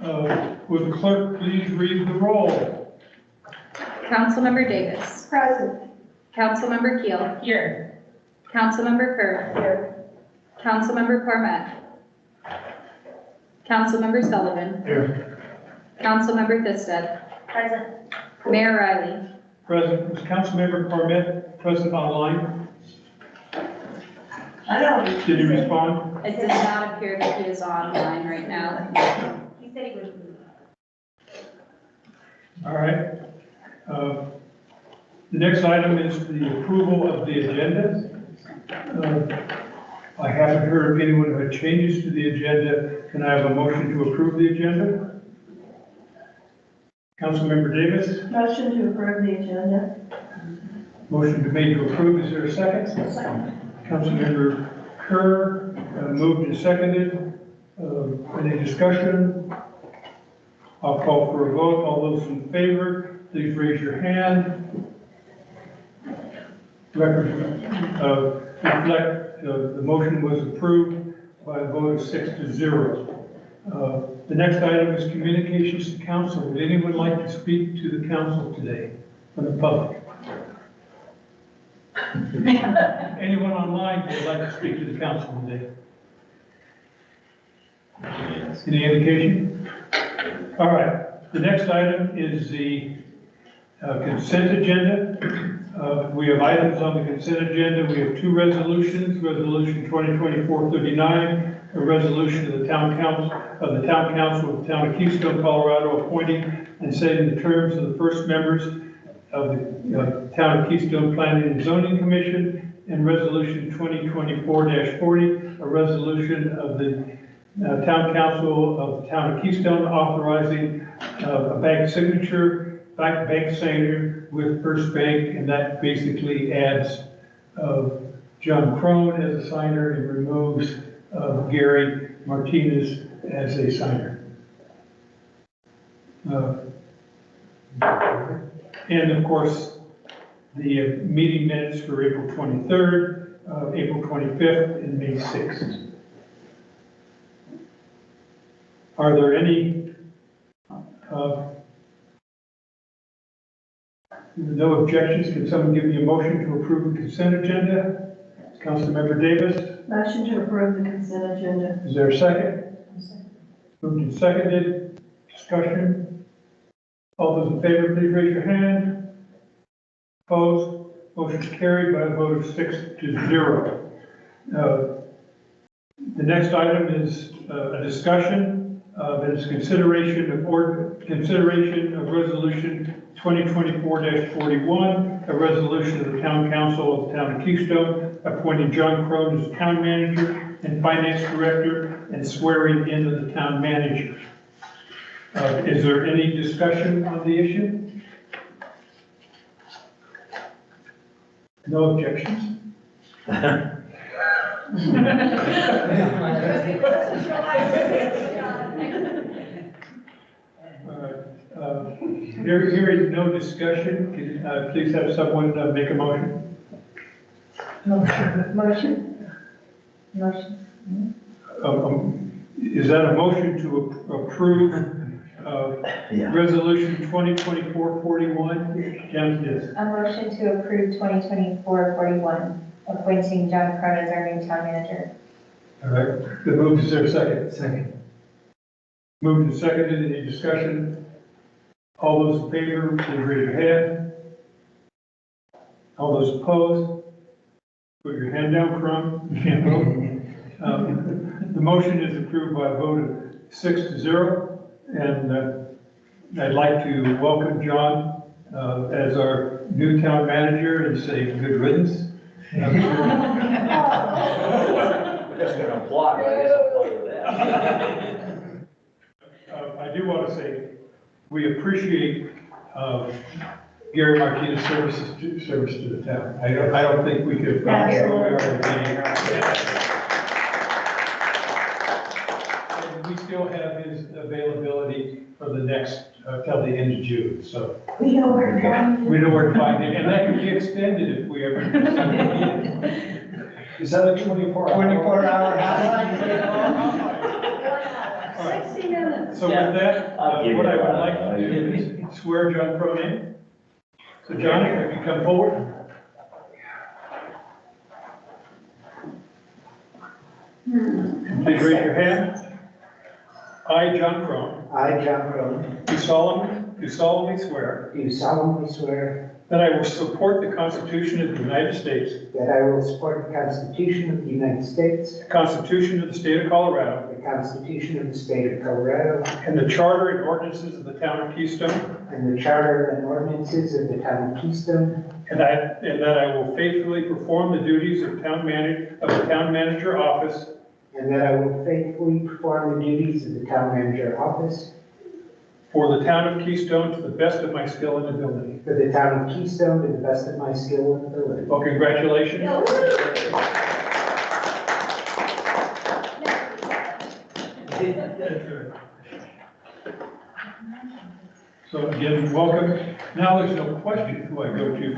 Would the clerk please read the roll? Councilmember Davis. Present. Councilmember Keel. Here. Councilmember Kerr. Here. Councilmember Cormet. Councilmember Sullivan. Here. Councilmember Thisted. Present. Mayor Riley. Present. Is Councilmember Cormet present online? I know. Did he respond? It does not appear that he is online right now. He said he would. All right. The next item is the approval of the agenda. I haven't heard of anyone who had changes to the agenda. Can I have a motion to approve the agenda? Councilmember Davis? Motion to approve the agenda. Motion to made to approve. Is there a second? Second. Councilmember Kerr, moved and seconded. Any discussion? I'll call for a vote. All those in favor, please raise your hand. Record reflect the motion was approved by a vote of 6-0. The next item is communications to council. Would anyone like to speak to the council today from the public? Anyone online would like to speak to the council today? Any indication? All right, the next item is the consent agenda. We have items on the consent agenda. We have two resolutions, Resolution 2024-39, a resolution of the Town Council of the Town of Keystone, Colorado, appointing and setting the terms of the first members of the Town of Keystone Planning and Zoning Commission, and Resolution 2024-40, a resolution of the Town Council of the Town of Keystone authorizing a bank signature with First Bank, and that basically adds John Crone as a signer and removes Gary Martinez as a signer. And of course, the meeting minutes for April 23rd, April 25th, and May 6th. Are there any no objections? Can someone give me a motion to approve the consent agenda? Councilmember Davis? Motion to approve the consent agenda. Is there a second? Moved and seconded. Discussion? All those in favor, please raise your hand. Opposed? Motion carried by a vote of 6-0. The next item is a discussion. That is consideration of resolution 2024-41, a resolution of the Town Council of the Town of Keystone appointing John Crone as Town Manager and Finance Director and swearing in of the Town Manager. Is there any discussion on the issue? No objections? There is no discussion. Can, please have someone make a motion. Motion. Is that a motion to approve resolution 2024-41? Yes. A motion to approve 2024-41, appointing John Crone as our new town manager. All right. The move, is there a second? Second. Moved and seconded. Any discussion? All those in favor, please raise your hand. All those opposed, put your hand down, Crumb. You can't vote. The motion is approved by a vote of 6-0, and I'd like to welcome John as our new town manager and say good riddance. We're just going to applaud, I guess I'll play with that. I do want to say we appreciate Gary Martinez's service to the town. I don't think we could have gone where we are today. And we still have his availability for the next till the end of June. So We know where to find you. we know where to find him, and that can be extended if we ever. Is that a 24 hour? 24-hour house? All right. 60 minutes. So with that, I'll give what you I would that. like to do is swear John Crowe in. So John, if you come forward. Please raise your hand. I, John Crowe, I, John Crowe, do solemnly swear do solemnly swear that I will support the Constitution of the United States, that I will support the Constitution of the United States, the Constitution of the State of Colorado, the Constitution of the State of Colorado, and the Charter and ordinances of the Town of Keystone, and the Charter and ordinances of the Town of Keystone, and that I will faithfully perform the duties of the Town Manager office and that I will faithfully perform the duties of the Town Manager office for the Town of Keystone to the best of my skill and ability. for the Town of Keystone to the best of my skill and ability. Well, congratulations. So again, welcome. Now there's no question who I go to.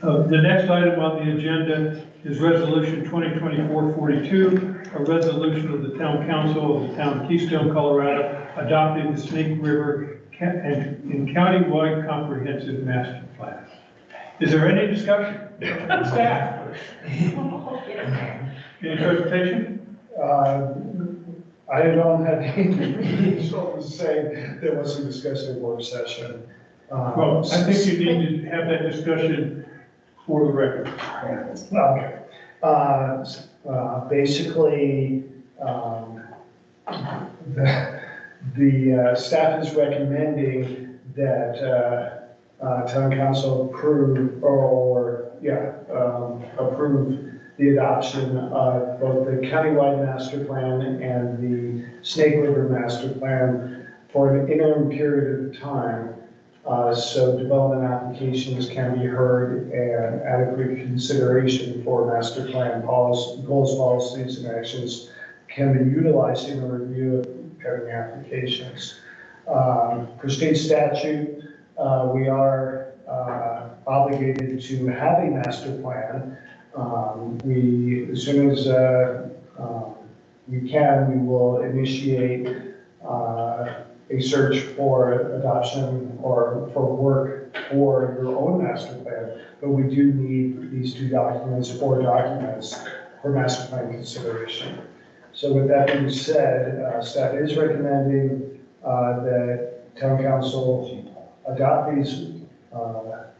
The next item on the agenda is Resolution 2024-42, a resolution of the Town Council of the Town of Keystone, Colorado, adopting the Snake River and countywide comprehensive master plan. Is there any discussion? Staff? Any presentation? I don't have anything to say. There was some discussion in work session. Well, I think you need to have that discussion for the record. Okay. Basically, the staff is recommending that town council approve approve the adoption of both the countywide master plan and the Snake River master plan for an interim period of time. So development applications can be heard and adequate consideration for master plan policy, goals, policies, and actions can be utilized in the review of pending applications. For state statute, we are obligated to have a master plan. As soon as we can, we will initiate a search for adoption or for work for your own master plan, but we do need these two documents or documents for master plan consideration. So with that being said, staff is recommending that town council adopt these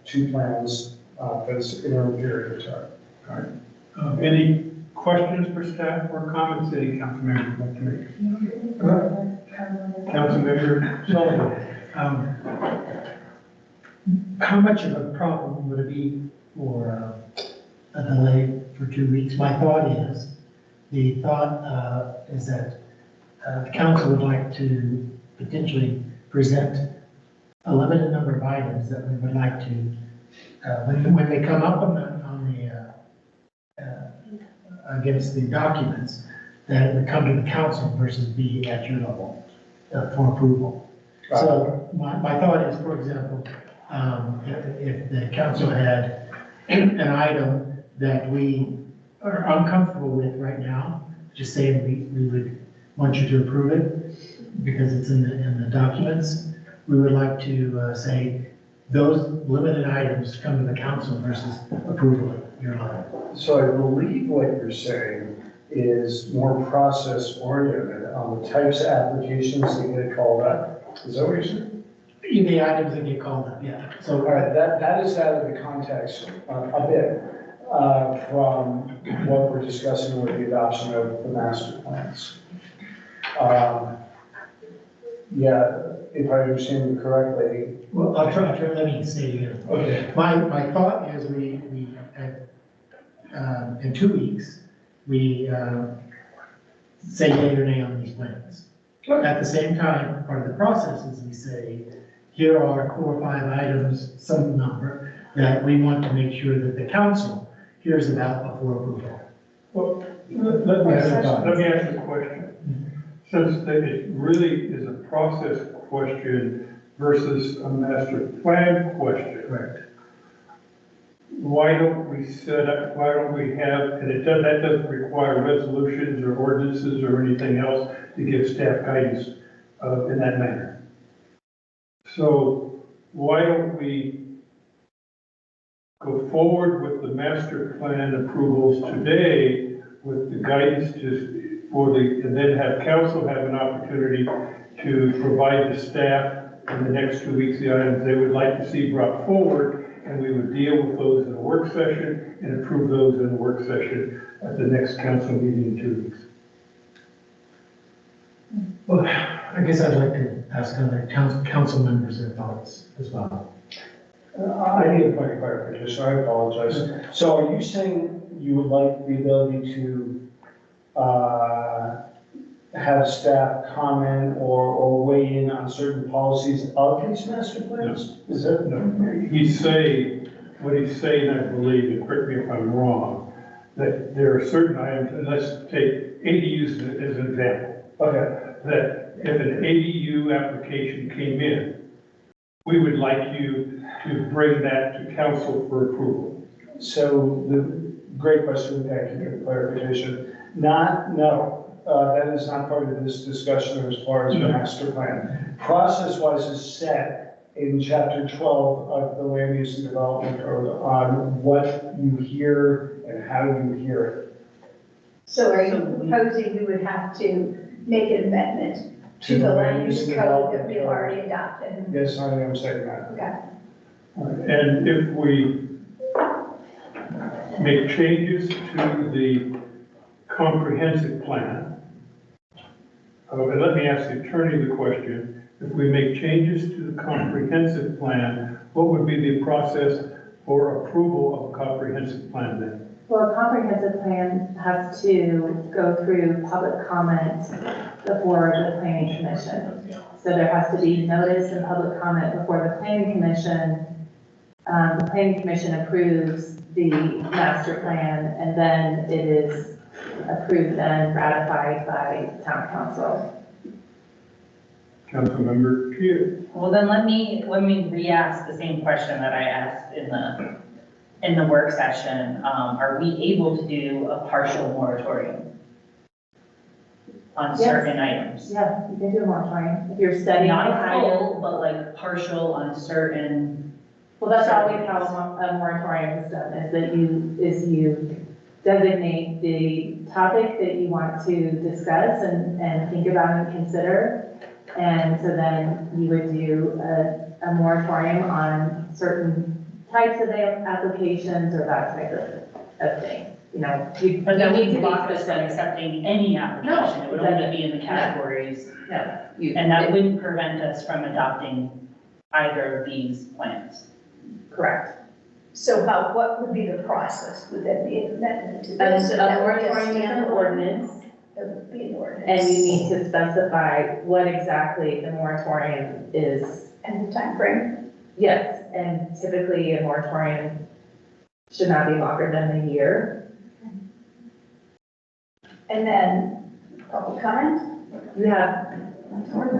two plans for this interim period of time. All right. Any questions for staff or comments that any council member would like to make? Councilmember Sullivan. How much of a problem would it be for a delay for 2 weeks? My thought is that the council would like to potentially present a limited number of items that we would like to, when they come up on the against the documents, that it would come to the council versus be at your level for approval. So my thought is, for example, if the council had an item that we are uncomfortable with right now, just saying we would want you to approve it because it's in the documents, we would like to say those limited items come to the council versus approval at your level. So I believe what you're saying is more process oriented on the types of applications that get called up. Is that what you're saying? The items that get called up, yeah. All So, right, that is out of the context a bit from what we're discussing with the adoption of the master plans. Yeah, if I understand you correctly. well, I'll try, let me say it again. Okay. My thought is we in 2 weeks, we say yea or nay on these plans. At the same time, part of the process is we say, here are 4 or 5 items, some number, that we want to make sure that the council hears about before approval. Well, let me ask you a question. Since that it really is a process question versus a master plan question. Correct. why don't we have, and that doesn't require resolutions or ordinances or anything else to give staff guidance in that manner. So why don't we go forward with the master plan approvals today with the guidance and then have council have an opportunity to provide the staff in the next 2 weeks the items they would like to see brought forward, and we would deal with those in a work session and approve those in a work session at the next council meeting in 2 weeks. Well, I guess I'd like to ask other council members their thoughts as well. I need a point of clarification, I apologize. So are you saying you would like the ability to have staff comment or weigh in on certain policies of these master plans? Is that? No, what he's saying, I believe, and correct me if I'm wrong, that there are certain items, and let's take ADUs as an example. Okay, That if an ADU application came in, we would like you to bring that to council for approval. so the great question, thank you for the clarification. That is not part of this discussion as far as the master plan. Process-wise is set in chapter 12 of the land use and development code on what you hear and how you hear it. So are you proposing we would have to make an amendment to the land use code that we've already adopted? Yes, I am saying that. Okay. And if we make changes to the comprehensive plan, and let me ask the attorney the question, if we make changes to the comprehensive plan, what would be the process for approval of a comprehensive plan then? Well, a comprehensive plan has to go through public comment before the planning commission. So there has to be notice and public comment before the planning commission. The planning commission approves the master plan, and then it is approved and ratified by town council. Councilmember Pugh. Well, then let me re-ask the same question that I asked in the work session. Are we able to do a partial moratorium on certain items? Yeah, you can do a moratorium if you're studying. Not the a item. full, but like partial on certain. Well, that's always how a moratorium is done, is you designate the topic that you want to discuss and think about and consider. And so then you would do a moratorium on certain types of applications or that type of thing. You know, But that you need wouldn't to be block us from specific. accepting any application. It would No, only be in the categories. No, And that wouldn't prevent us from adopting either of these plans. correct. So what would be the process? Would that be an amendment to A this? or that would be a moratorium is an standalone? ordinance, It would be an ordinance. and you need to specify what exactly the moratorium is. And the timeframe? Yes, and typically a moratorium should not be longer than a year. And then public comment? You have,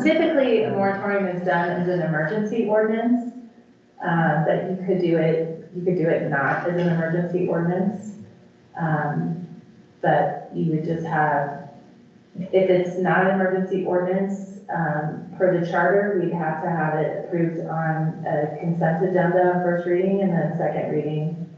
typically a moratorium is done as an emergency ordinance, but you could do it not as an emergency ordinance. But you would just have, if it's not an emergency ordinance, per the charter, we'd have to have it approved on a consent agenda on first reading, and then second reading,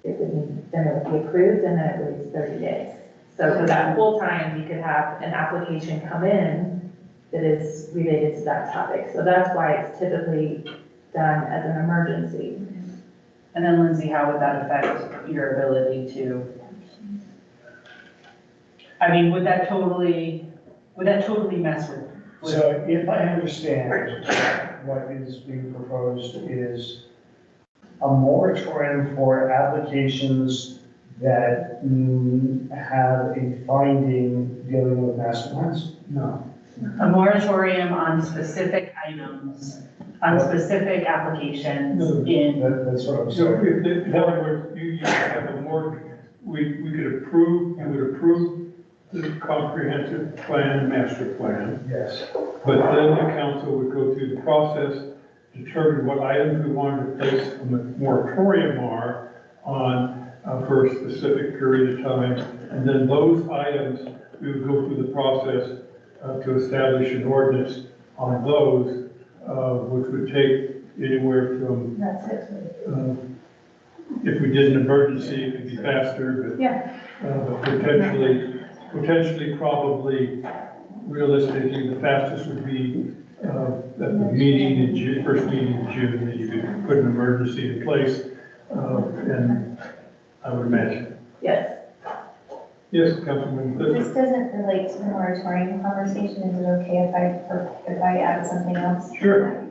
then it would be approved, and then it waits 30 days. So for that whole time, you could have an application come in that is related to that topic. So that's why it's typically done as an emergency. And then Lindsay, how would that affect your ability to? I mean, would that totally mess with? So if I understand, what is being proposed is a moratorium for applications that have a finding dealing with master plans? No. A moratorium on specific items, on specific applications in, That's what I'm So saying. in other words, you have a more, we could approve, you would approve the comprehensive plan, master plan, Yes. but then the council would go through the process, determine what items we wanted to place a moratorium on for a specific period of time. And then those items, we would go through the process to establish an ordinance on those, which would take anywhere from, That's it. if we did an emergency, it could be faster, but Yeah. but potentially, probably, realistically, the fastest would be at the meeting in June, first meeting in June, that you could put an emergency in place, and I would imagine. Yes. Yes, Councilman Clifford? This doesn't relate to the moratorium conversation, is it okay if I add something else? Sure.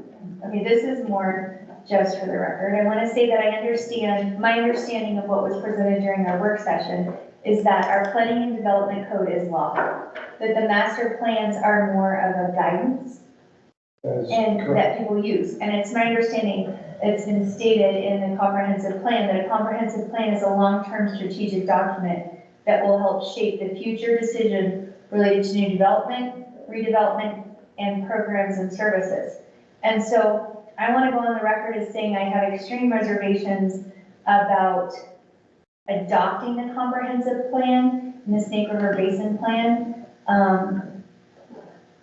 Okay, this is more just for the record. I want to say that I understand, my understanding of what was presented during our work session is that our planning and development code is law, that the master plans are more of a guidance and that people use. And it's my understanding, it's been stated in the comprehensive plan, that a comprehensive plan is a long-term strategic document that will help shape the future decision related to new development, redevelopment, and programs and services. And so I want to go on the record as saying I have extreme reservations about adopting the comprehensive plan and the Snake River Basin plan,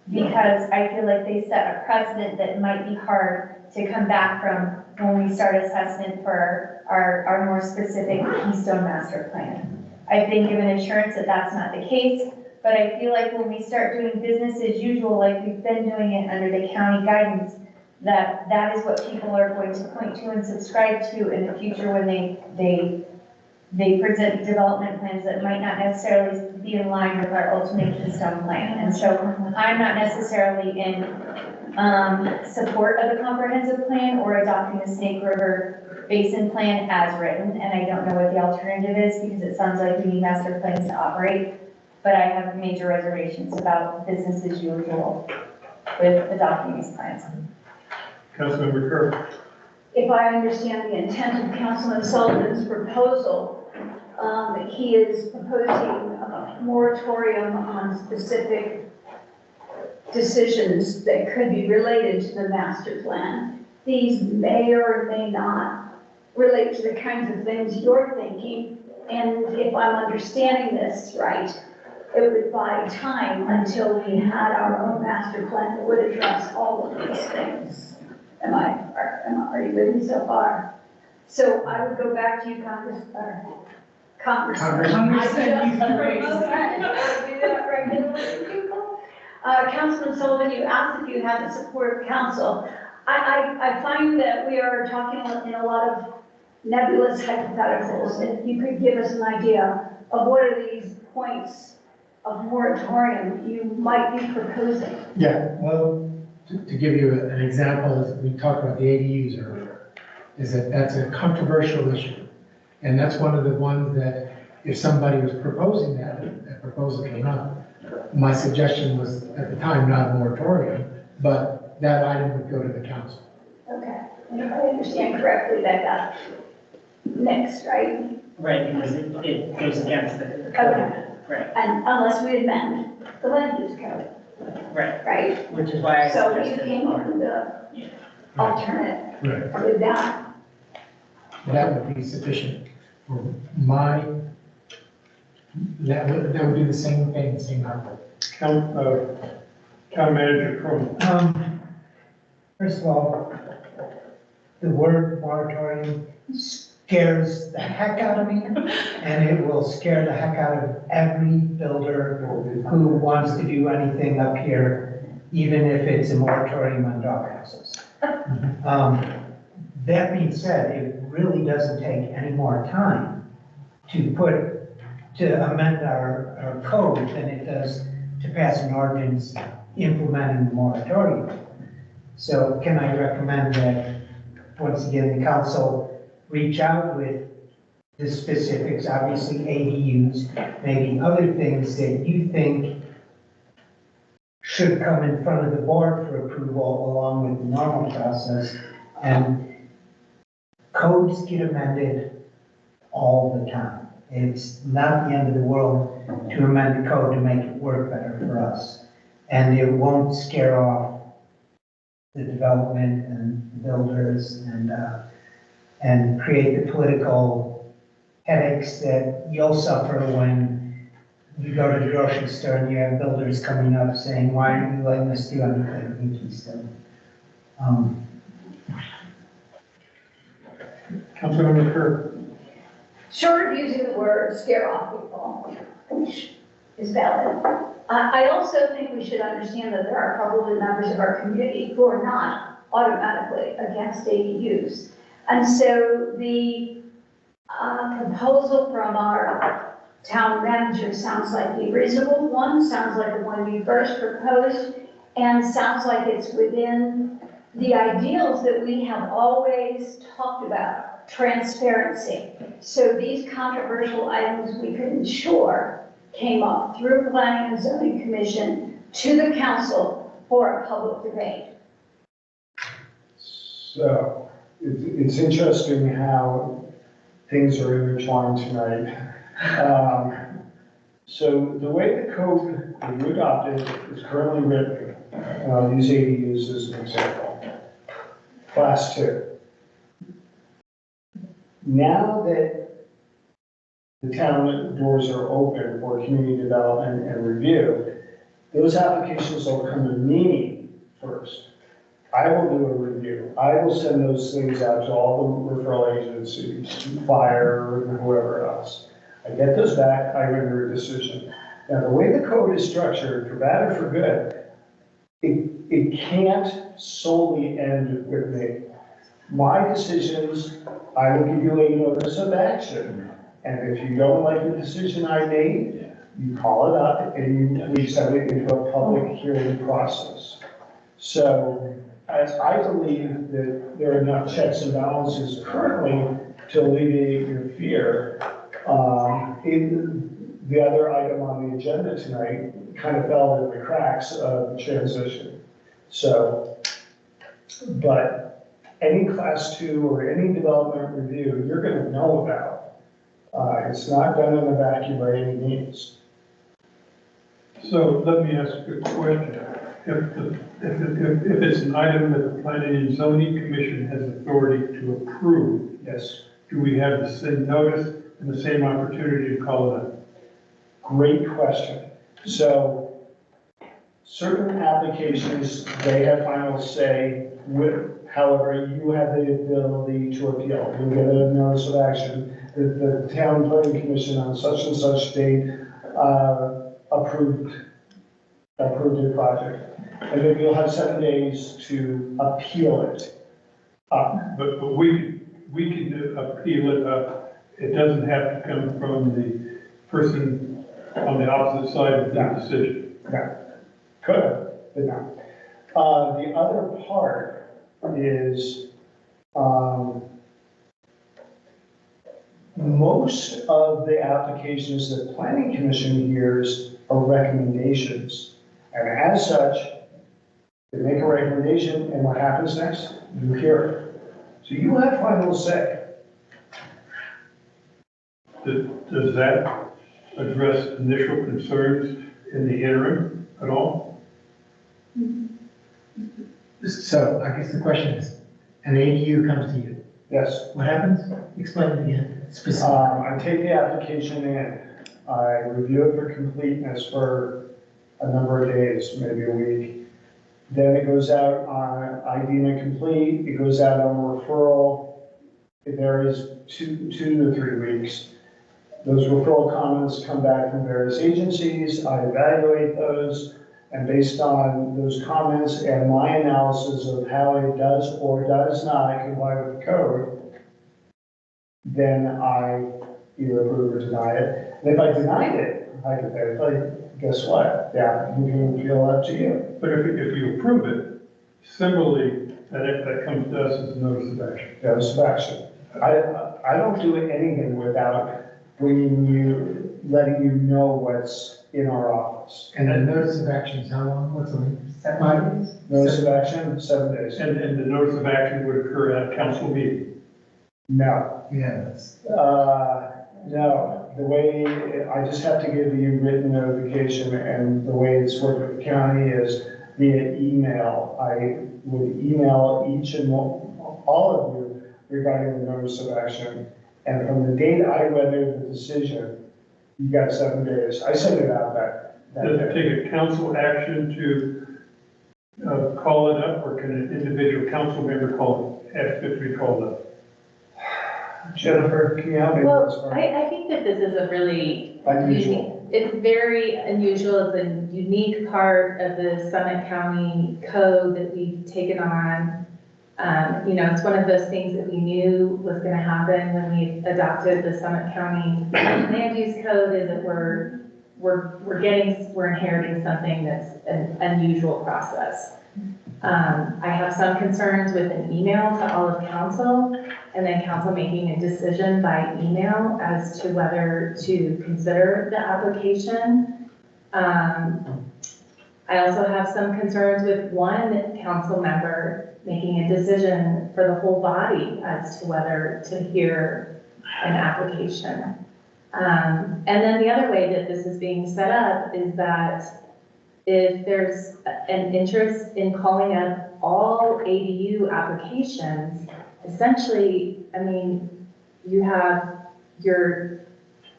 because I feel like they set a precedent that might be hard to come back from when we start assessment for our more specific Keystone master plan. I've been given assurance that that's not the case, but I feel like when we start doing business as usual, like we've been doing it under the county guidance, that is what people are going to point to and subscribe to in the future when they present development plans that might not necessarily be in line with our ultimate Keystone plan. And so I'm not necessarily in support of the comprehensive plan or adopting the Snake River Basin plan as written, and I don't know what the alternative is because it sounds like we need master plans to operate, but I have major reservations about business as usual with adopting these plans. Councilmember Kerr? If I understand the intent of Councilman Sullivan's proposal, he is proposing a moratorium on specific decisions that could be related to the master plan. These may or may not relate to the kinds of things you're thinking, and if I'm understanding this right, it would buy time until we had our own master plan that would address all of these things. Are you with me so far? So I would go back to you, Congressman. Councilman Sullivan, you asked if you had the support of council. I find that we are talking in a lot of nebulous hypotheticals, and you could give us an idea of what are these points of moratorium you might be proposing. Yeah, well, to give you an example, as we talked about the ADUs earlier, is that that's a controversial issue. And that's one of the ones that if somebody was proposing that proposal came up, my suggestion was at the time not a moratorium, but that item would go to the council. Okay, and if I understand correctly, that got next, right? Right, because it goes against the code. Okay. Right, And unless we amend the land use code, right, right? which is why I So you suggested. came up with the alternate Right. with that. That would be sufficient for my, that would do the same thing, the same output. Town Manager Cronin? First of all, the word moratorium scares the heck out of me, and it will scare the heck out of every builder who wants to do anything up here, even if it's a moratorium on doghouses. That being said, it really doesn't take any more time to amend our code than it does to pass an ordinance implementing the moratorium. So can I recommend that, once again, the council reach out with the specifics, obviously ADUs, maybe other things that you think should come in front of the board for approval along with the normal process. And codes get amended all the time. It's not the end of the world to amend the code to make it work better for us. And it won't scare off the development and builders and create the political headaches that you'll suffer when you go to the grocery store and you have builders coming up saying, why aren't you letting us do anything in Keystone? Councilmember Kerr. Short of using the word scare off people, which is valid, I also think we should understand that there are probably members of our community who are not automatically against ADUs. And so the proposal from our town manager sounds like the reasonable one, sounds like the one you first proposed, and sounds like it's within the ideals that we have always talked about, transparency. So these controversial items we could ensure came up through Planning and Zoning Commission to the council for a public debate. So, it's interesting how things are intertwined tonight. So the way the code that you adopted is currently written, these ADUs as an example, class 2. Now that the town doors are open for community development and review, those applications will come to me first. I will do a review. I will send those things out to all the referral agencies, fire, and whoever else. I get those back, I render a decision. Now, the way the code is structured, for bad or for good, it can't solely end with me. My decisions, I will give you a notice of action. And if you don't like the decision I made, you call it up and we send it into a public hearing process. So, as I believe that there are enough checks and balances currently to alleviate your fear, the other item on the agenda tonight kind of fell in the cracks of the transition. So, but any class 2 or any development review, you're going to know about. It's not done in a vacuum by any means. So let me ask a question. If it's an item that the Planning and Zoning Commission has authority to approve, Yes. do we have the same notice and the same opportunity to call it up? Great question. So certain applications, they have final say with, however, you have the ability to appeal. You get a notice of action that the town planning commission on such and such date approved your project. And then you'll have 7 days to appeal it up. But we can appeal it up. It doesn't have to come from the person on the opposite side of the decision. No, could, but not. The other part is, most of the applications that Planning Commission hears are recommendations. And as such, they make a recommendation, and what happens next? You hear it. So you have final say. Does that address initial concerns in the interim at all? So I guess the question is, an ADU comes to you, Yes. what happens? Explain it again, specifically. I take the application in, I review it for completeness for a number of days, maybe a week. Then it goes out on, I deem it complete, it goes out on referral. It varies 2 to 3 weeks. Those referral comments come back from various agencies, I evaluate those, and based on those comments and my analysis of how it does or does not comply with the code, then I either approve or deny it. And if I denied it, hypothetically, guess what? The applicant can appeal that to you. But if you approve it, similarly, that comes to us as a notice of action. Notice of action. I don't do anything without bringing you, letting you know what's in our office. And the notice of action is how long, what's the length? 5 days? Notice of action, 7 days. And the notice of action would occur at a council meeting. No. Yeah, that's. No, the way, I just have to give you written notification, and the way it's worked with the county is via email. I would email each and all of you regarding the notice of action, And from the date I rendered the decision, you got 7 days. I sent it out that Does it day. take a council action to call it up, or can an individual council member ask it to be called up? Jennifer, can you help me with this Well, one? I think that this is a really Unusual. It's very unusual. It's a unique part of the Summit County code that we've taken on. You know, it's one of those things that we knew was going to happen when we adopted the Summit County land use code, is that we're inheriting something that's an unusual process. I have some concerns with an email to all of council, and then council making a decision by email as to whether to consider the application. I also have some concerns with one council member making a decision for the whole body as to whether to hear an application. And then the other way that this is being set up is that if there's an interest in calling up all ADU applications, essentially, I mean, you have your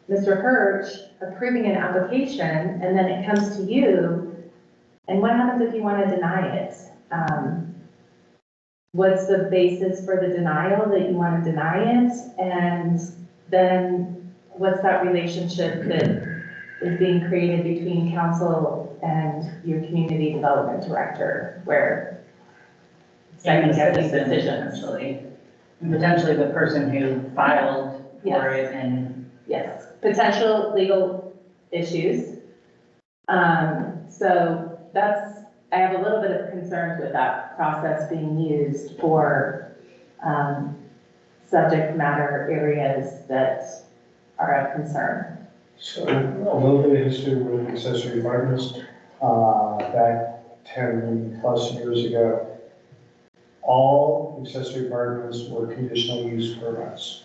Mr. Hirsch approving an application, and then it comes to you, and what happens if you want to deny it? What's the basis for the denial that you want to deny it? And then what's that relationship that is being created between council and your community development director, where second guessing decisions? Essentially. And potentially the person who filed for Yes. it and. Yes, potential legal issues. So I have a little bit of concerns with that process being used for subject matter areas that are of concern. So a little bit of history with accessory apartments. Back 10 plus years ago, all accessory apartments were conditional use permits,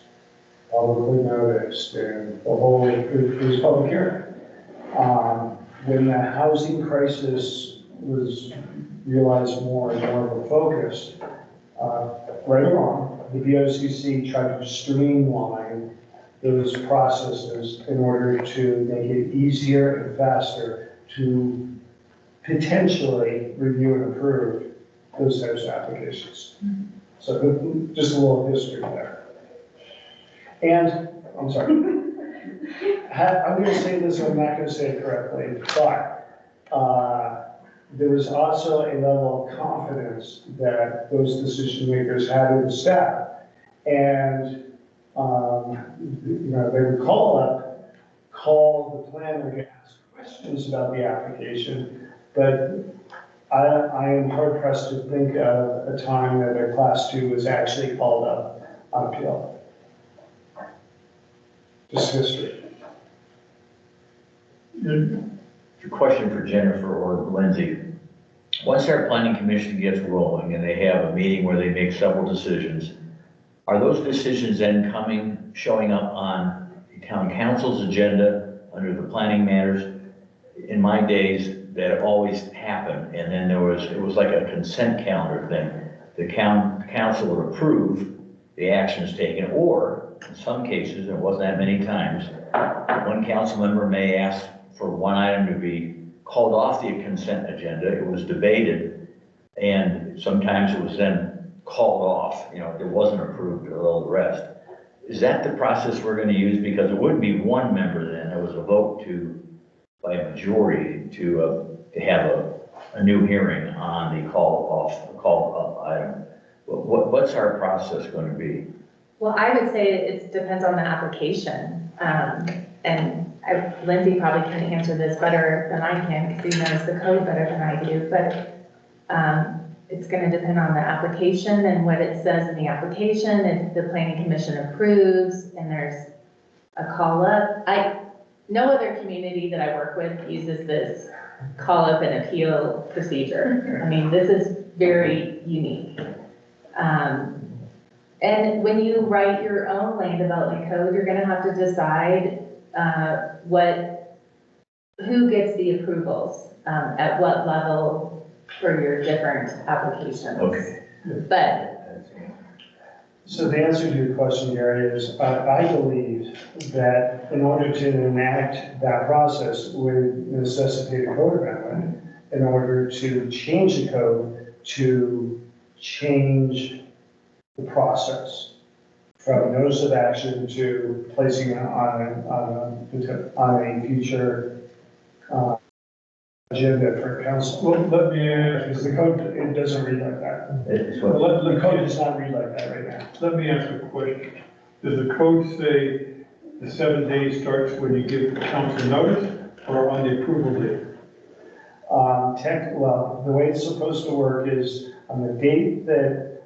publicly noticed, and the whole, it was public hearing. When the housing crisis was realized more and more of a focus, right or wrong, the VOCC tried to streamline those processes in order to make it easier and faster to potentially review and approve those types of applications. So just a little history there. And, I'm sorry, I'm going to say this, and I'm not going to say it correctly, but there was also a level of confidence that those decision makers had in the staff. And you know, they would call the planner to ask questions about the application, but I am hard pressed to think of a time that a class 2 was actually called up on appeal. Just history. A question for Jennifer or Lindsay. Once our planning commission gets rolling and they have a meeting where they make several decisions, are those decisions then showing up on the town council's agenda under the planning matters? In my days, that always happened, and then it was like a consent calendar thing. The council would approve the actions taken, or in some cases, and it wasn't that many times, one council member may ask for one item to be called off the consent agenda. It was debated, and sometimes it was then called off. You know, it wasn't approved or all the rest. Is that the process we're going to use? Because it wouldn't be one member then. It was a vote by a majority to have a new hearing on the call up item. What's our process going to be? Well, I would say it depends on the application. And Lindsay probably can answer this better than I can, because he knows the code better than I do, but it's going to depend on the application and what it says in the application. If the planning commission approves and there's a call up, no other community that I work with uses this call up and appeal procedure. I mean, this is very unique. And when you write your own land development code, you're going to have to decide who gets the approvals, at what level for your different applications. Okay. But So the answer to your question, Gary, is I believe that in order to enact that process would necessitate a code amendment in order to change the code to change the process from notice of action to placing it on a future agenda for council. Well, let me ask, Because the code, it doesn't read like that. It's well, what, The code does not read like that right now. let me ask a question. Does the code say the 7 days starts when you give the council notice or on the approval date? Well, the way it's supposed to work is on the date that,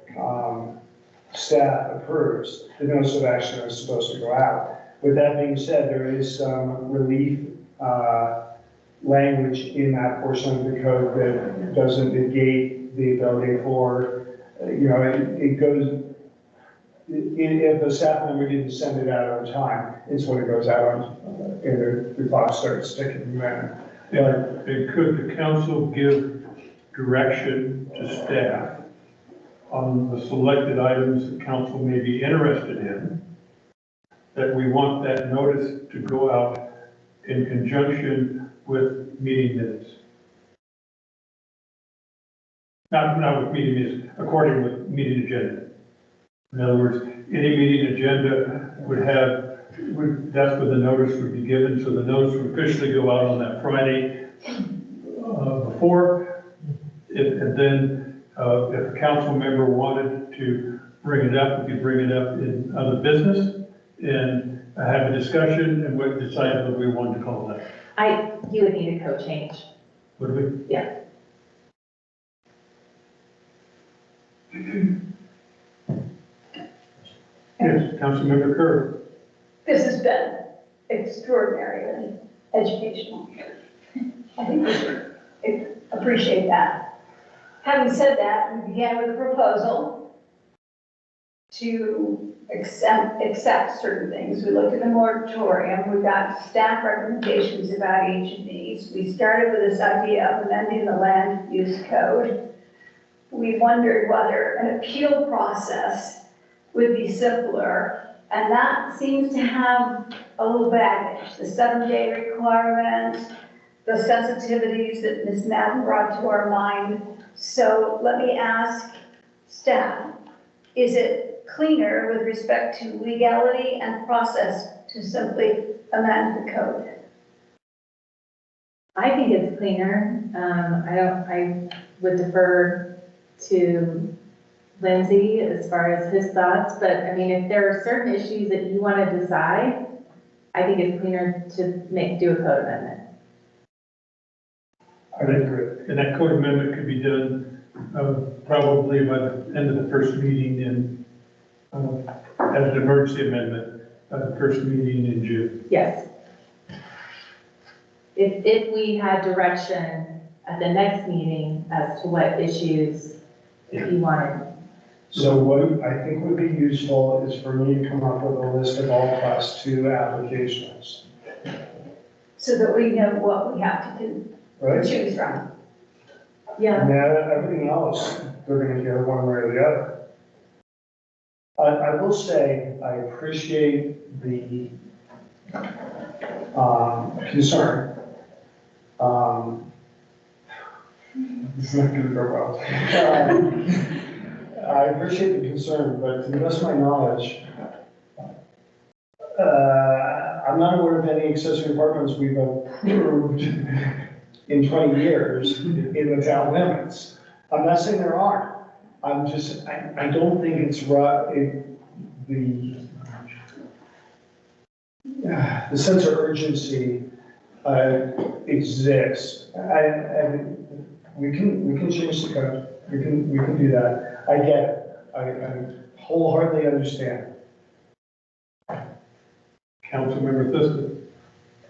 staff approves, the notice of action is supposed to go out. With that being said, there is some relief, language in that portion of the code that doesn't negate the ability for, it goes, if the staff member didn't send it out on time, it's when it goes out on, and the clock starts ticking then. And could the council give direction to staff on the selected items the council may be interested in, that we want that notice to go out in conjunction with meeting minutes? Not with meeting minutes, according with meeting agenda. In other words, any meeting agenda that's when the notice would be given, so the notice would officially go out on that Friday before. And then if a council member wanted to bring it up, we could bring it up in other business and have a discussion and what decide what we wanted to call that. You would need a code change. Would we? Yeah. Yes, Councilmember Kerr. This has been extraordinarily educational. I think we should appreciate that. Having said that, we began with a proposal to accept certain things. We looked at the moratorium. We got staff recommendations about each of these. We started with this idea of amending the land use code. We wondered whether an appeal process would be simpler, and that seems to have a little baggage. The 7-day requirement, the sensitivities that Ms. Madden brought to our mind. So let me ask staff, is it cleaner with respect to legality and process to simply amend the code? I think it's cleaner. I would defer to Lindsay as far as his thoughts, but I mean, if there are certain issues that you want to decide, I think it's cleaner to do a code amendment. I would agree. And that code amendment could be done probably by the end of the first meeting in, as an emergency amendment, the first meeting in June. Yes. If we had direction at the next meeting as to what issues you wanted. So what I think would be useful is for me to come up with a list of all class 2 applications, So that we know what we have to do, right? choose from. Yeah. And then everything else, they're gonna hear one way or the other. I will say, I appreciate the, concern. It's not gonna go well. I appreciate the concern, but to the best of my knowledge, I'm not aware of any accessory apartments we've approved in 20 years in the town limits. I'm not saying there aren't. I'm just, I don't think it's right, the sense of urgency exists. We can change the code. We can do that. I get it. I wholeheartedly understand. Councilmember Thistle.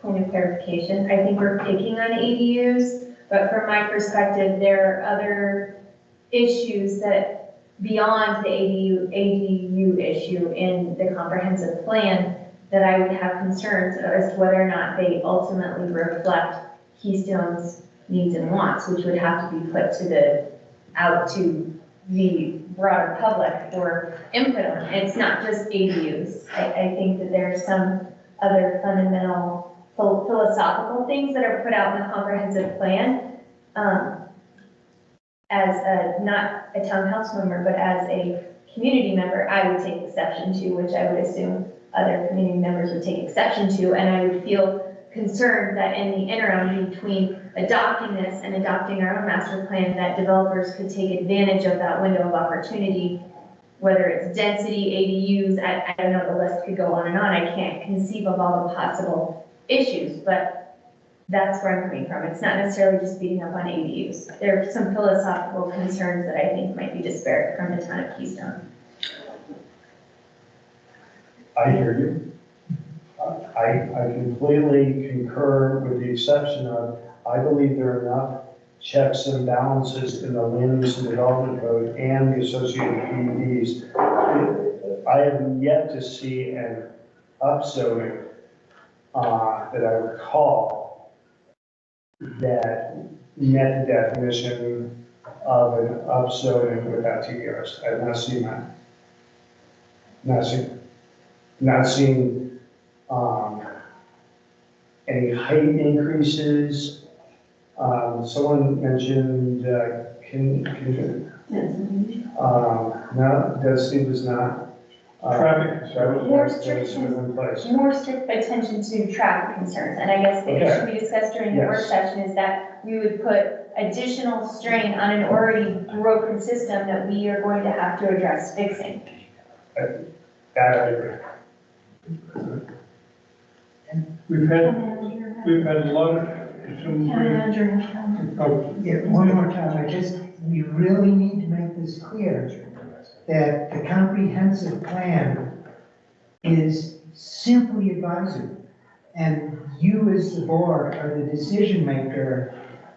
Point of clarification, I think we're picking on ADUs, but from my perspective, there are other issues that beyond the ADU issue in the comprehensive plan that I would have concerns as to whether or not they ultimately reflect Keystone's needs and wants, which would have to be put out to the broader public for input on. It's not just ADUs. I think that there are some other fundamental philosophical things that are put out in the comprehensive plan. As not a town council member, but as a community member, I would take exception to, which I would assume other community members would take exception to, and I would feel concerned that in the interim between adopting this and adopting our own master plan, that developers could take advantage of that window of opportunity, whether it's density, ADUs, I don't know, the list could go on and on. I can't conceive of all the possible issues, but that's where I'm coming from. It's not necessarily just beating up on ADUs. There are some philosophical concerns that I think might be disparate from the town of Keystone. I hear you. I completely concur with the exception of, I believe there are enough checks and balances in the land use and development code and the associated PUDs. I have yet to see an upzoning that I recall that met the definition of an upzoning without TDRs. I have not seen that. Not seen any height increases. Someone mentioned, no, density was not. Traffic. More That's in place. More strict attention to traffic concerns, and I guess the issue we discussed during the work Yes. session is that we would put additional strain on an already broken system that we are going to have to address fixing. That I agree. We've had a lot of, some, Town manager has comments. oh, Yeah, one more time, we really need to make this clear, that the comprehensive plan is simply advisory. And you as the board are the decision maker.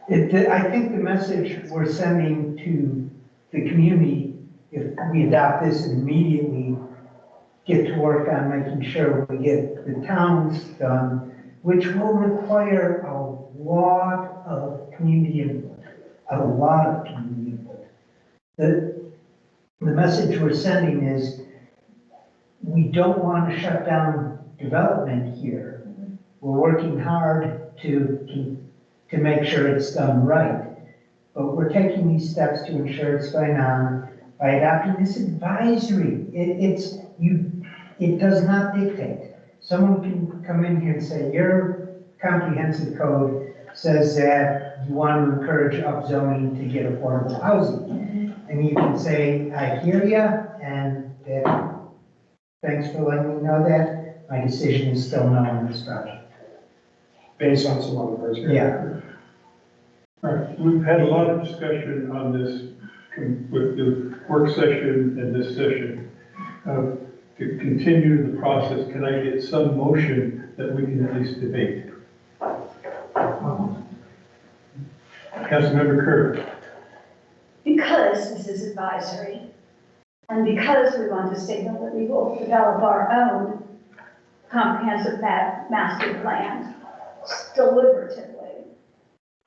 I think the message we're sending to the community, if we adopt this and immediately get to work on making sure we get the towns done, which will require a lot of community input, a lot of community input. The message we're sending is we don't want to shut down development here. We're working hard to make sure it's done right. But we're taking these steps to ensure it's going on by adopting this advisory. It does not dictate. Someone can come in here and say, your comprehensive code says that you want to encourage upzoning to get affordable housing. And you can say, I hear you, and thanks for letting me know that. My decision is still no on this project. Based on some other criteria. Yeah. all right, we've had a lot of discussion on this with the work session and this session. To continue the process, can I get some motion that we can at least debate? Councilmember Kerr. Because this is advisory, and because we want to signal that we will develop our own comprehensive master plan deliberatively,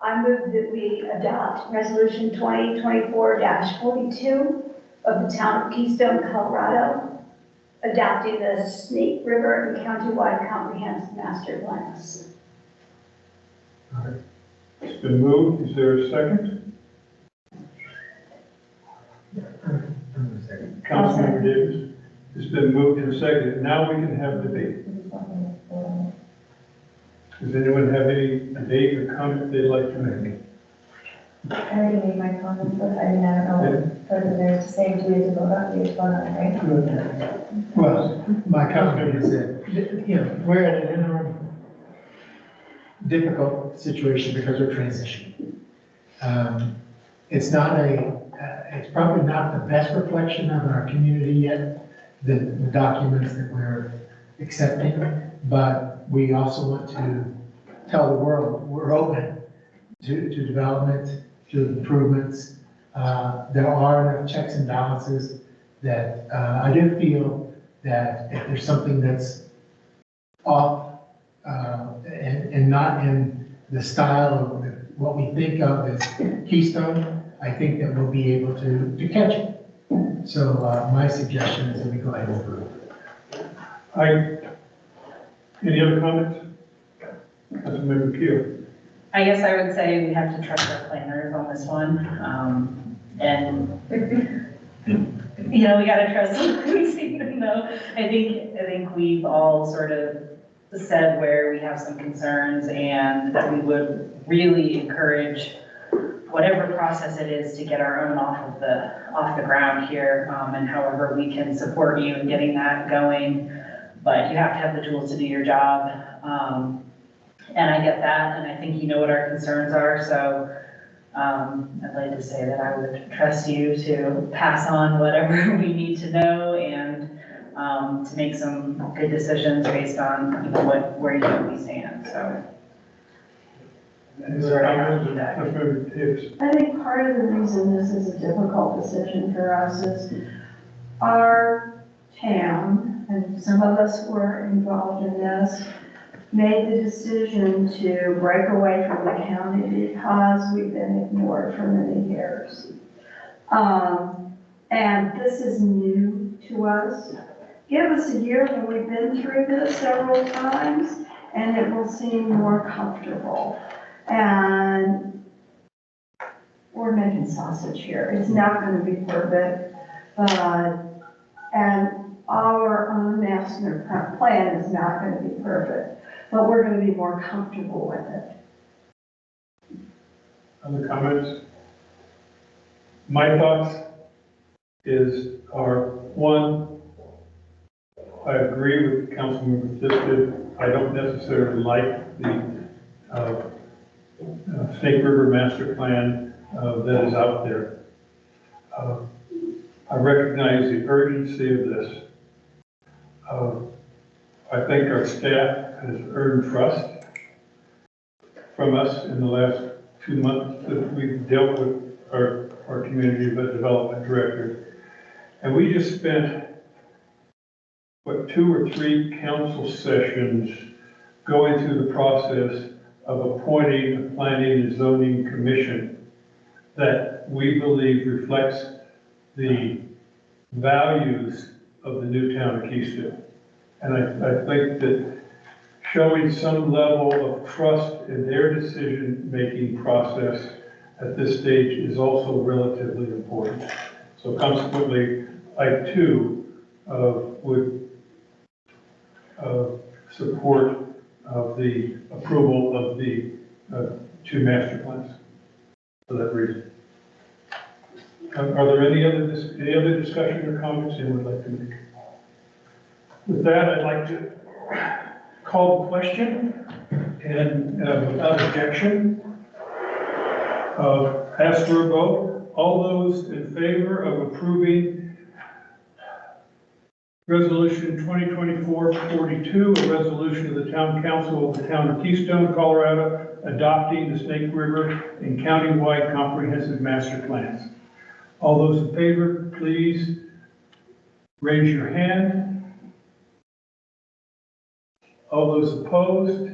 I move that we adopt Resolution 2024-42 of the Town of Keystone, Colorado, adopting the Snake River and countywide comprehensive master plans. It's been moved. Is there a second? Councilmember Davis. It's been moved and seconded. Now we can have debate. Does anyone have any debate or comment they'd like to make? I already made my comments, but I don't know whether there's to say, do we have to vote on, right? Well, my comment is that, we're at an interim difficult situation because we're transitioning. It's probably not the best reflection of our community yet, the documents that we're accepting, but we also want to tell the world we're open to development, to improvements. There are enough checks and balances that I do feel that if there's something that's off and not in the style of what we think of as Keystone, I think that we'll be able to catch it. So my suggestion is that we go ahead and approve. Any other comments? Councilmember Keel. I guess I would say we have to trust our planners on this one. And, you know, we gotta trust them, we seem to know. I think we've all sort of said where we have some concerns and that we would really encourage whatever process it is to get our own off the ground here, and however we can support you in getting that going. But you have to have the tools to do your job. And I get that, and I think you know what our concerns are, so I'd like to say that I would trust you to pass on whatever we need to know and to make some good decisions based on, you know, where you think we stand, so. Any other comments? Councilmember Hicks. I think part of the reason this is a difficult decision for us is our town, and some of us were involved in this, made the decision to break away from the county because we've been ignored for many years. And this is new to us. Give us a year when we've been through this several times, and it will seem more comfortable. And we're making sausage here. It's not going to be perfect, and our own master plan is not going to be perfect, but we're going to be more comfortable with it. Other comments? My thoughts are, one, I agree with Councilmember Thisted. I don't necessarily like the Snake River Master Plan that is out there. I recognize the urgency of this. I think our staff has earned trust from us in the last 2 months that we've dealt with our community development director. And we just spent, 2 or 3 council sessions going through the process of appointing a planning and zoning commission that we believe reflects the values of the new town of Keystone. And I think that showing some level of trust in their decision-making process at this stage is also relatively important. So consequently, I too would support of the approval of the 2 master plans for that reason. Are there any other discussion or comments anyone would like to make? With that, I'd like to call the question and without objection, ask for a vote. All those in favor of approving Resolution 2024-42, a resolution of the Town Council of the Town of Keystone, Colorado, adopting the Snake River and countywide comprehensive master plans. All those in favor, please raise your hand. All those opposed,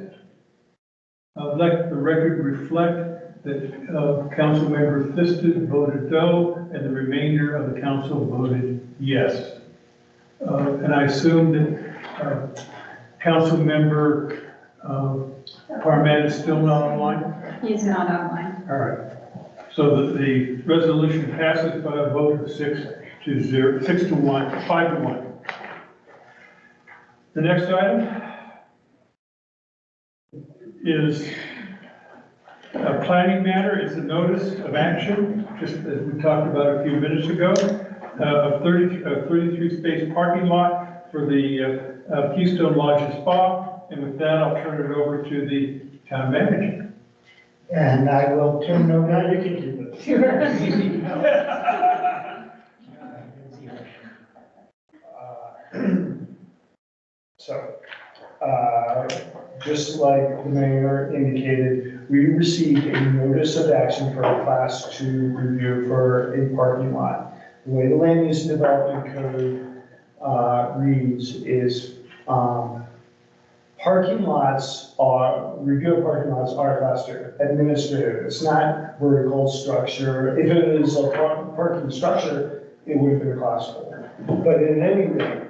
let the record reflect that Councilmember Thisted voted no, and the remainder of the council voted yes. And I assume that Councilmember Parmet is still not online? He's not online. All right. So the resolution passes by a vote of 5 to 1. The next item is a planning matter. It's a notice of action, just as we talked about a few minutes ago, a 33 space parking lot for the Keystone Lodge and Spa. And with that, I'll turn it over to the town manager. And I will turn it over. Now you can do it. Just like the mayor indicated, we received a notice of action for a class 2 review for a parking lot. The way the land use development code reads is part review of parking lots are faster, administrative. It's not vertical structure. If it is a parking structure, it would have been a class 4. But in any rate,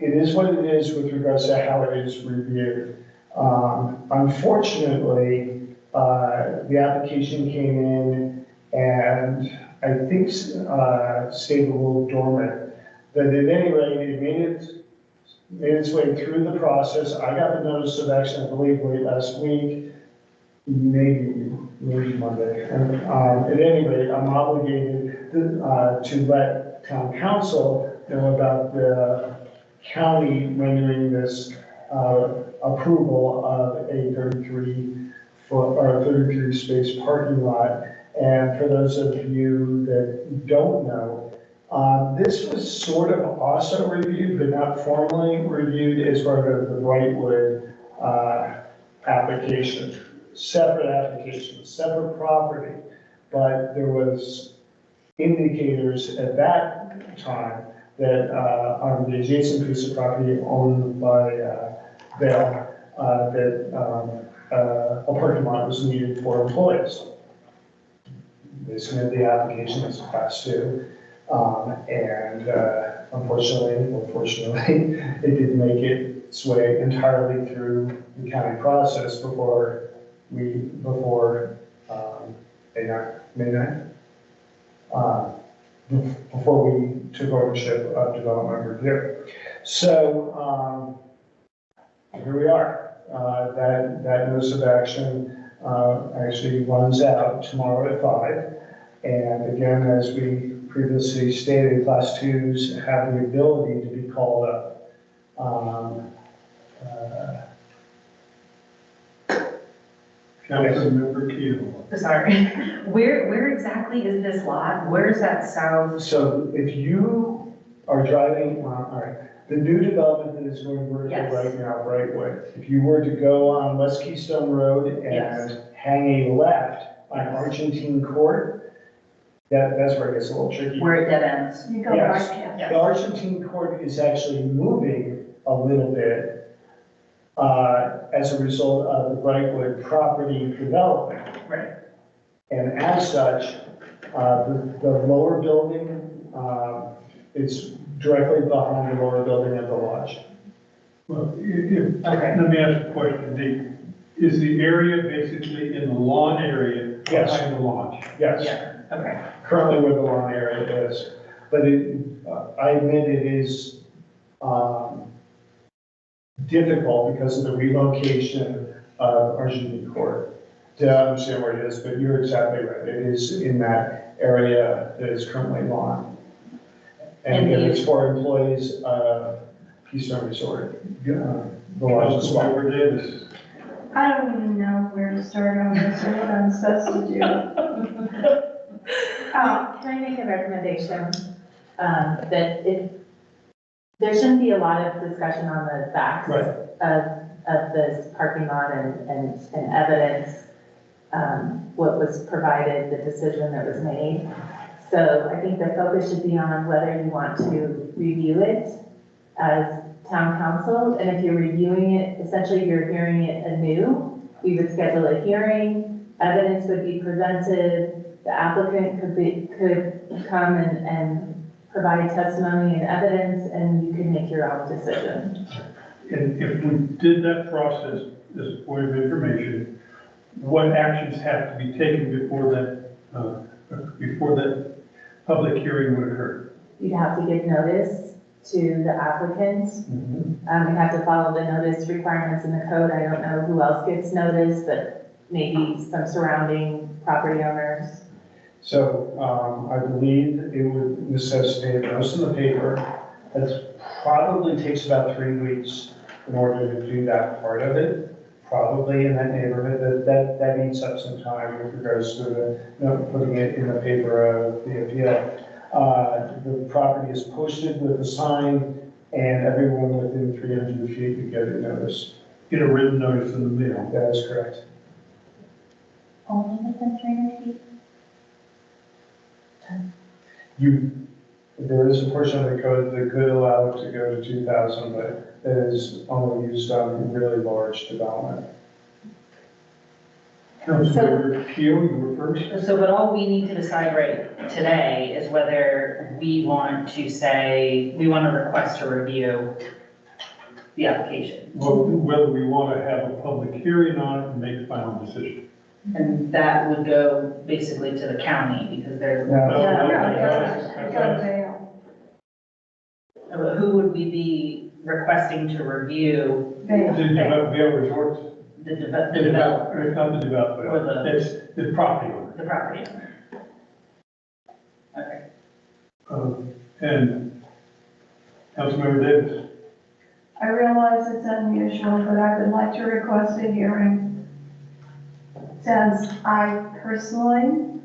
it is what it is with regards to how it is reviewed. Unfortunately, the application came in and I think stayed a little dormant. But at any rate, it made its way through the process. I got the notice of action, I believe, late last week, maybe Monday. And at any rate, I'm obligated to let town council know about the county rendering this approval of a 33 space parking lot. And for those of you that don't know, this was sort of also reviewed, but not formally reviewed as part of the Brightwood application. Separate application, separate property, but there was indicators at that time that on the adjacent piece of property owned by Vail, that a parking lot was needed for employees. They submitted the application as a class 2, and unfortunately, it didn't make its way entirely through the county process before May 9th. Before we took ownership of development review. So here we are. That notice of action actually runs out tomorrow at 5. And again, as we previously stated, class 2s have the ability to be called up. Councilmember Keel. Sorry, where exactly is this lot? Where is that south? So if you are driving, all right, the new development that is going vertical Yes. right now, Brightwood, if you were to go on West Keystone Road Yes. and hang a left on Argentine Court, that's where it gets a little tricky. Where it dead ends? You go Yes. right past. The Argentine Court is actually moving a little bit as a result of the Brightwood property development. Right. And as such, the lower building, it's directly behind the lower building of the lodge. Well, Okay. let me ask a question. Is the area basically in the lawn area Yes. behind the lodge? Yes, Yeah, okay. currently where the lawn area is. But I admit it is difficult because of the relocation of Argentine Court to understand where it is, but you're exactly right. It is in that area that is currently lawn. And again, it's for employees of Keystone Resort, the lodge as well. Councilmember Davis. I don't even know where to start on this, or what I'm supposed to do. Can I make a recommendation? That there shouldn't be a lot of discussion on the facts Right. of this parking lot and evidence, what was provided, the decision that was made. So I think the focus should be on whether you want to review it as town council, and if you're reviewing it, essentially you're hearing it anew. We would schedule a hearing, evidence would be presented, the applicant could come and provide testimony and evidence, and you can make your own decision. And if we did that process, as a point of information, what actions have to be taken before that public hearing would occur? You'd have to give notice to the applicant. You have to follow the notice requirements in the code. I don't know who else gets notice, but maybe some surrounding property owners. So I believe it would necessitate notice in the paper. That probably takes about 3 weeks in order to do that part of it. Probably in that neighborhood, that eats up some time with regards to putting it in the paper of the appeal. The property is posted with a sign, and everyone within 300 feet would get a notice. Get a written notice in the mail. That is correct. Only within 300 feet? There is a portion of the code that could allow it to go to 2,000, but that is only used on really large development. Councilmember Keel, you were first. So, but all we need to decide right today is whether we want to say, we want to request a review the application. Well, whether we want to have a public hearing on it and make a final decision. And that would go basically to the county because there's. No, It's on bail. Who would we be requesting to review Bail. Vail Resorts. the developer, It's not the developer, Or the- it's the property owner. the property owner? Okay. And Councilmember Davis. I realize it's unusual, but I would like to request a hearing. Since I personally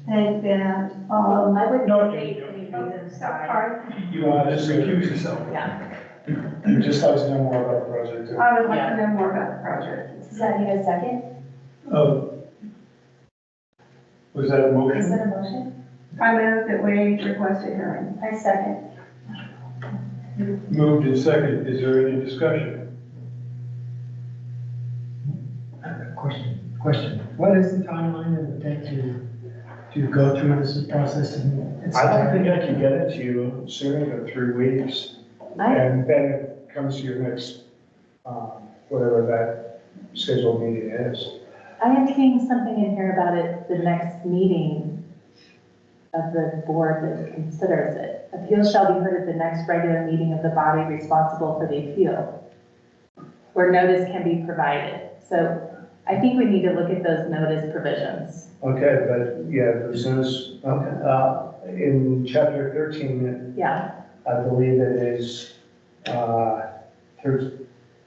think that, I would No, state no, any no. reasons why. sorry, You want to just recuse yourself? Yeah. You'd just like to know more about the project. too. I would like to know more about the project. Does that need a second? Was that a Is motion? that a motion? I move that we request a hearing. I second. Moved and second, is there any discussion? Question. What is the timeline it would take to go through this process? I don't think I can get it to you sooner than 3 weeks. And then it comes to your next, whatever that scheduled meeting is. I am seeing something in here about it, the next meeting of the board that considers it. Appeals shall be heard at the next regular meeting of the body responsible for the appeal, where notice can be provided. So I think we need to look at those notice provisions. Okay, but yeah, as soon as, okay, in chapter 13, Yeah, I believe it is, 13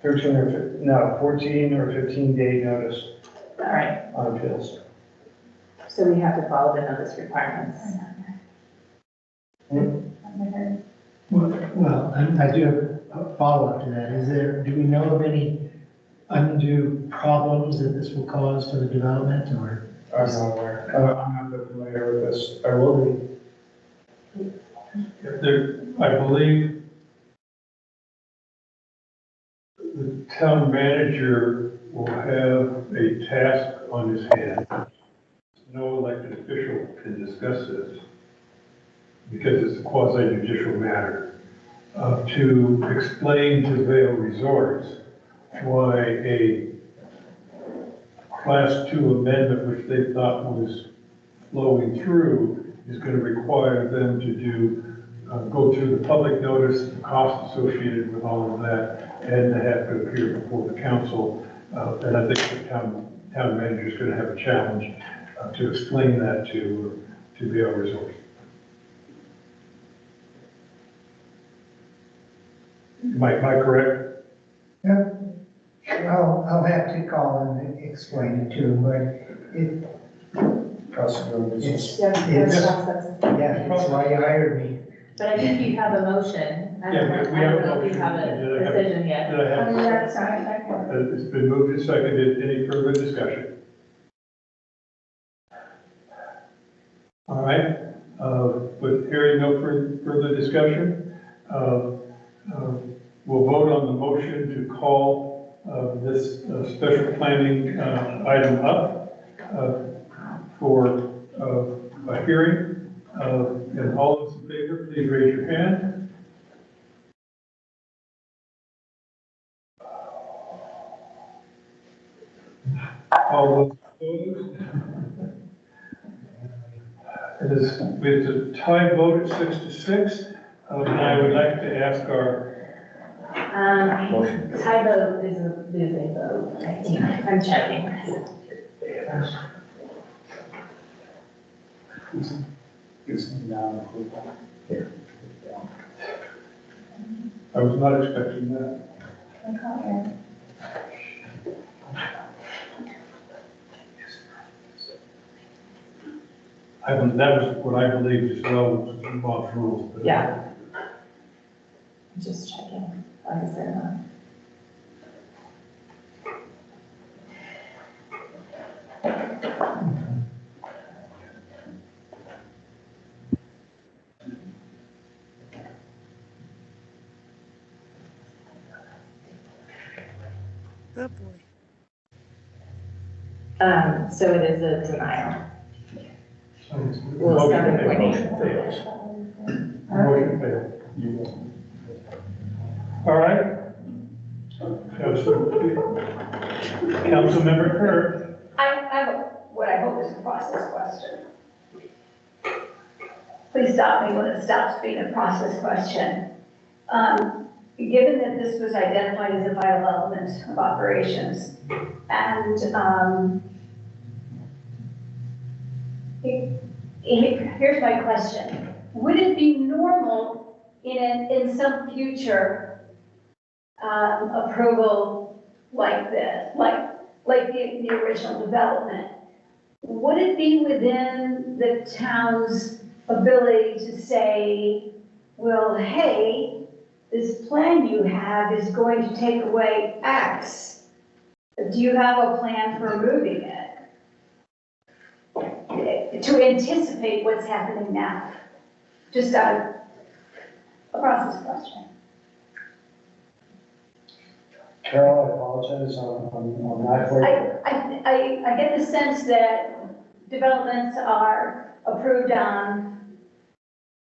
or, 14 or 15 day notice all right. on appeals. So we have to follow the notice requirements. Well, I do have a follow-up to that. Do we know of any undue problems that this will cause for the development or? I'm not aware. I'm not that familiar with this. I will be. I believe the town manager will have a task on his hand. No elected official can discuss this because it's a quasi judicial matter, to explain to Vail Resorts why a Class 2 amendment, which they thought was flowing through, is going to require them to go through the public notice, the cost associated with all of that, and to have to appear before the council. And I think the town manager is going to have a challenge to explain that to Vail Resorts. Am I correct? Yeah, I'll have to call and explain it to him, but Prosecutor business. Yeah, It's- process. yeah, that's why you hired me. But I think you have a motion. I don't Yeah, we know have a if you motion. have Did I a have- decision yet. Did I have? On the other side, I can. It's been moved and seconded. Any further discussion? All right, with hearing no further discussion, we'll vote on the motion to call this special planning item up for a hearing. And all those in favor, please raise your hand. All those opposed? It's a tie vote at 6-6. And I would like to ask our, Motion. Tie vote is a losing vote, I think. I'm checking. I was not expecting that. That was what I believed as well, was Bob's rules. but- Yeah. Just checking. Why is there not? So it is a denial. We'll Motion start fails. appointing. Motion fails. Motion failed. All right. Councilmember Kerr. I have what I hope is a process question. Please stop me when it stops being a process question. Given that this was identified as a vital element of operations, and here's my question. Would it be normal in some future approval like this, like the original development, would it be within the town's ability to say, well, hey, this plan you have is going to take away X. Do you have a plan for removing it? To anticipate what's happening now. Just a process question. Carol, I apologize on that point. I get the sense that developments are approved on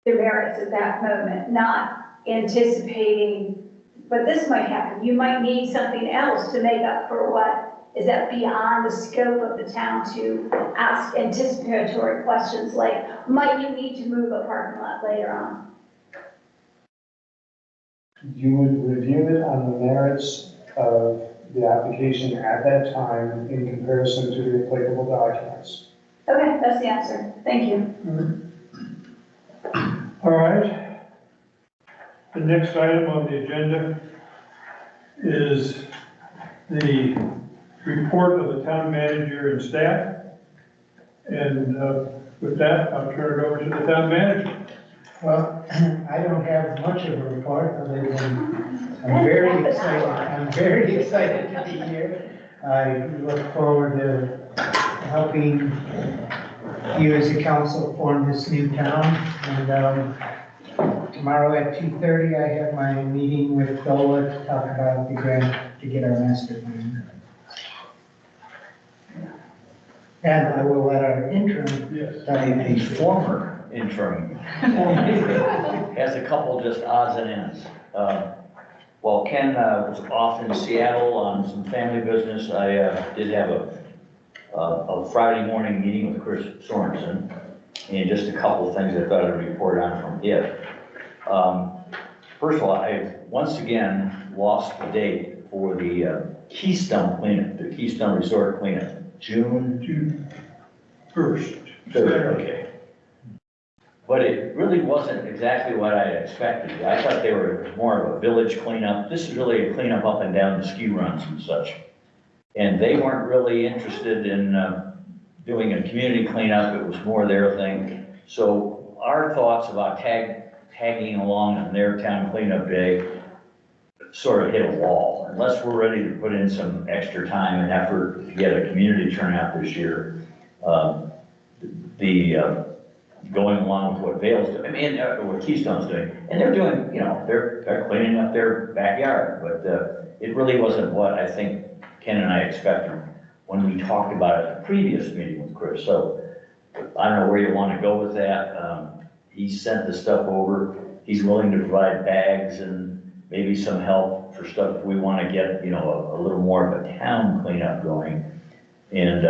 their merits at that moment, not anticipating, but this might happen. You might need something else to make up for what is that beyond the scope of the town to ask anticipatory questions like, might you need to move a parking lot later on? You would review it on the merits of the application at that time in comparison to the applicable documents. Okay, that's the answer. Thank you. All right. The next item on the agenda is the report of the town manager and staff. And with that, I'll turn it over to the town manager. Well, I don't have much of a report, other than I'm very excited to be here. I look forward to helping you as a council form this new town. And tomorrow at 2:30, I have my meeting with DOLA to talk about the grant to get our master plan. And I will let our interim. Yes. A former interim has a couple just odds and ends. While Ken was off in Seattle on some family business, I did have a Friday morning meeting with Chris Sorensen, and just a couple of things I thought I'd report on from it. First of all, I once again lost the date for the Keystone cleanup, the Keystone Resort cleanup, June 1st. 3rd, okay. But it really wasn't exactly what I expected. I thought they were more of a village cleanup. This is really a cleanup up and down the ski runs and such. And they weren't really interested in doing a community cleanup. It was more their thing. So our thoughts about tagging along on their town cleanup day sort of hit a wall. Unless we're ready to put in some extra time and effort to get a community turnout this year, going along with what Vale's doing, what Keystone's doing, and they're doing, they're cleaning up their backyard, but it really wasn't what I think Ken and I expected when we talked about it at the previous meeting with Chris. So I don't know where you want to go with that. He sent the stuff over. He's willing to provide bags and maybe some help for stuff if we want to get, a little more of a town cleanup going. And,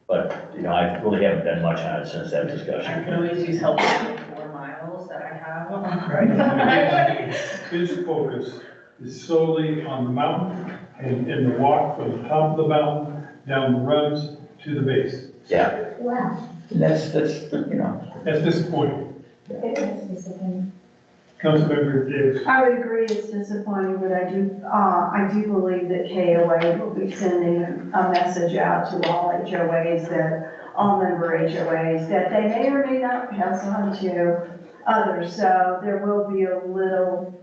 but, I really haven't done much on it since that discussion. I can always use help with the 4 miles that I have. Right. His focus is solely on the mountain and the walk from the top of the mountain, down the runs to the base. Yeah. Wow. And that's, That's disappointing. It is disappointing. Councilmember Davis. I would agree it's disappointing, but I do believe that KOA will be sending a message out to all HOAs, all member HOAs, that they may or may not pass on to others. So there will be a little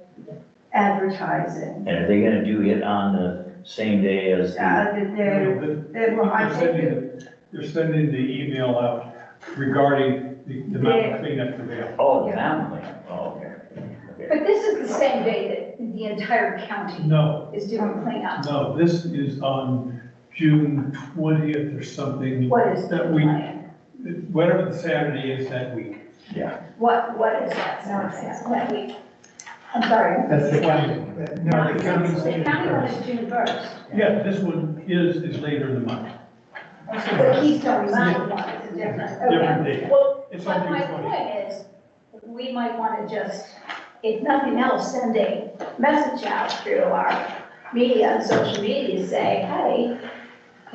advertising. and are they gonna do it on the same day as the, They're sending the email out regarding the mountain cleanup for Vale. oh, the mountain cleanup? Oh, okay. But this is the same day that the entire county No, is doing cleanup. no, this is on June 20th or something. What is the That week, plan? whatever the Saturday is that week. What is that, that week? I'm sorry. That's the county, no, the county's. The county one is June 1st. Yeah, this one is later in the month, The Keystone Mountain one is different. Okay. different date. Well, It's on but my June 20th. point is, we might want to just, if nothing else, send a message out through our media and social media, say, hey,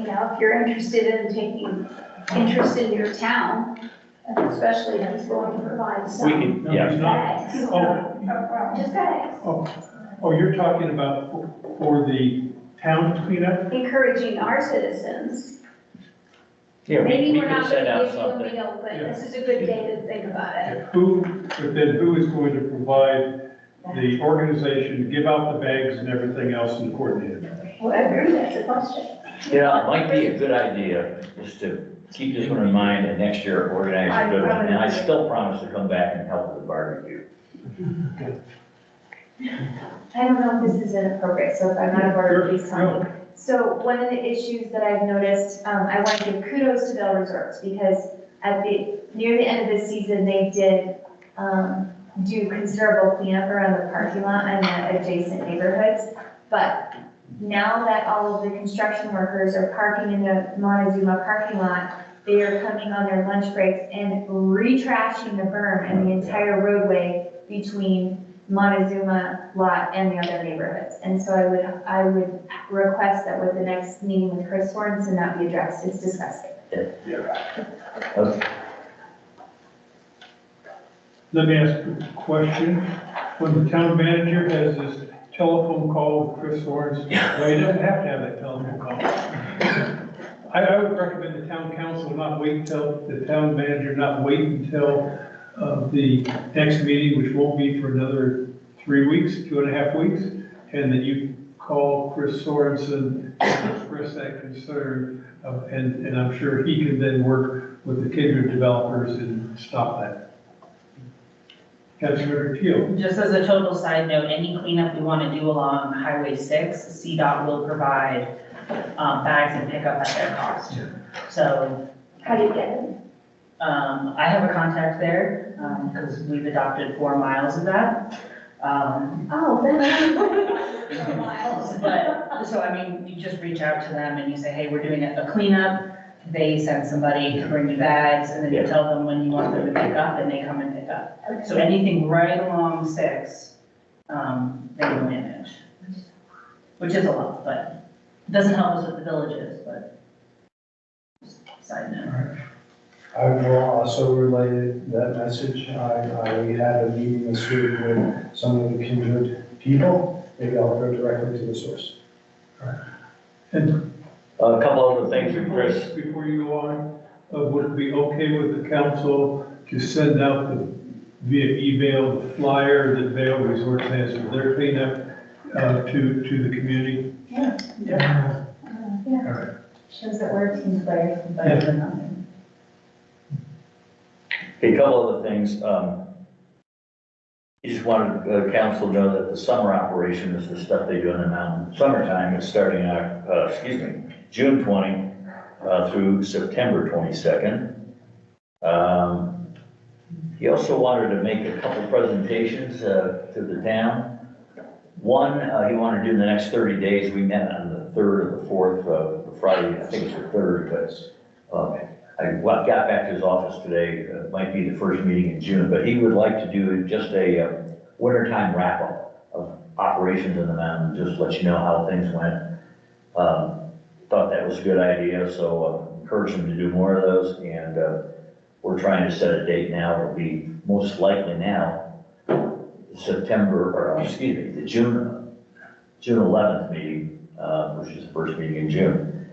if you're interested in taking interest in your town, and especially if he's going to provide We some can, No, yeah. he's not. bags, Oh, just bags, oh, you're talking about for the town cleanup? encouraging our citizens. Yeah, Maybe we we're can not send going out to give you when we something. don't, but this is a good day to think about it. But then who is going to provide the organization to give out the bags and everything else and coordinate it? Well, I agree, that's a question. Yeah, it might be a good idea, just to keep this one in mind, and next year organize a good one. And I still promise to come back and help with the barbecue. I don't know if this is inappropriate, so if I'm out of order, please tell me. Sure. So one of the issues that I've noticed, I want to give kudos to Bell Resorts because near the end of the season, they did do considerable cleanup around the parking lot and the adjacent neighborhoods. But now that all of the construction workers are parking in the Montezuma parking lot, they are coming on their lunch breaks and re-trashing the berm and the entire roadway between Montezuma lot and the other neighborhoods. And so I would request that with the next meeting with Chris Sorensen, that be addressed. It's disgusting. Okay. Let me ask a question. When the town manager has this telephone call with Chris Sorensen, well, he doesn't have to have that telephone call. I would recommend the town council not wait until, the town manager not wait until the next meeting, which won't be for another 3 weeks, 2.5 weeks, and then you call Chris Sorensen and express that concern, and I'm sure he can then work with the kindred developers and stop that. Councilmember Teal. Just as a total side note, any cleanup we want to do along Highway 6, CDOT will provide bags and pickup at their cost. So How do you get it? I have a contact there because we've adopted 4 miles of that. Oh, then. Miles. But, so I mean, you just reach out to them and you say, hey, we're doing a cleanup. They send somebody to bring you bags, and then you tell them when you want them to pick up, and they come and pick up. So anything right along 6, they will manage, which is a lot, but it doesn't help us with the villages, but just side note. I will also relay that message. I had a meeting this week with some of the kindred people. Maybe I'll go directly to the source. And A couple other things for Chris. before you go on, would it be okay with the council to send out via email the flyer that Vail Resorts has for their cleanup to the community? Yeah. All right. Shows that we're team players, better than nothing. Okay, a couple other things. You just wanted the council to know that the summer operation is the stuff they do in the mountain. Summertime is starting June 20 through September 22nd. He also wanted to make a couple presentations to the town. One, he wanted to do in the next 30 days. We met on the 3rd or the 4th, Friday, I think it's the 3rd, but I got back to his office today. It might be the first meeting in June, but he would like to do just a wintertime wrap-up of operations in the mountain, just let you know how things went. Thought that was a good idea, so encourage him to do more of those, and we're trying to set a date now. It'll be most likely now, the June 11th meeting, which is the first meeting in June,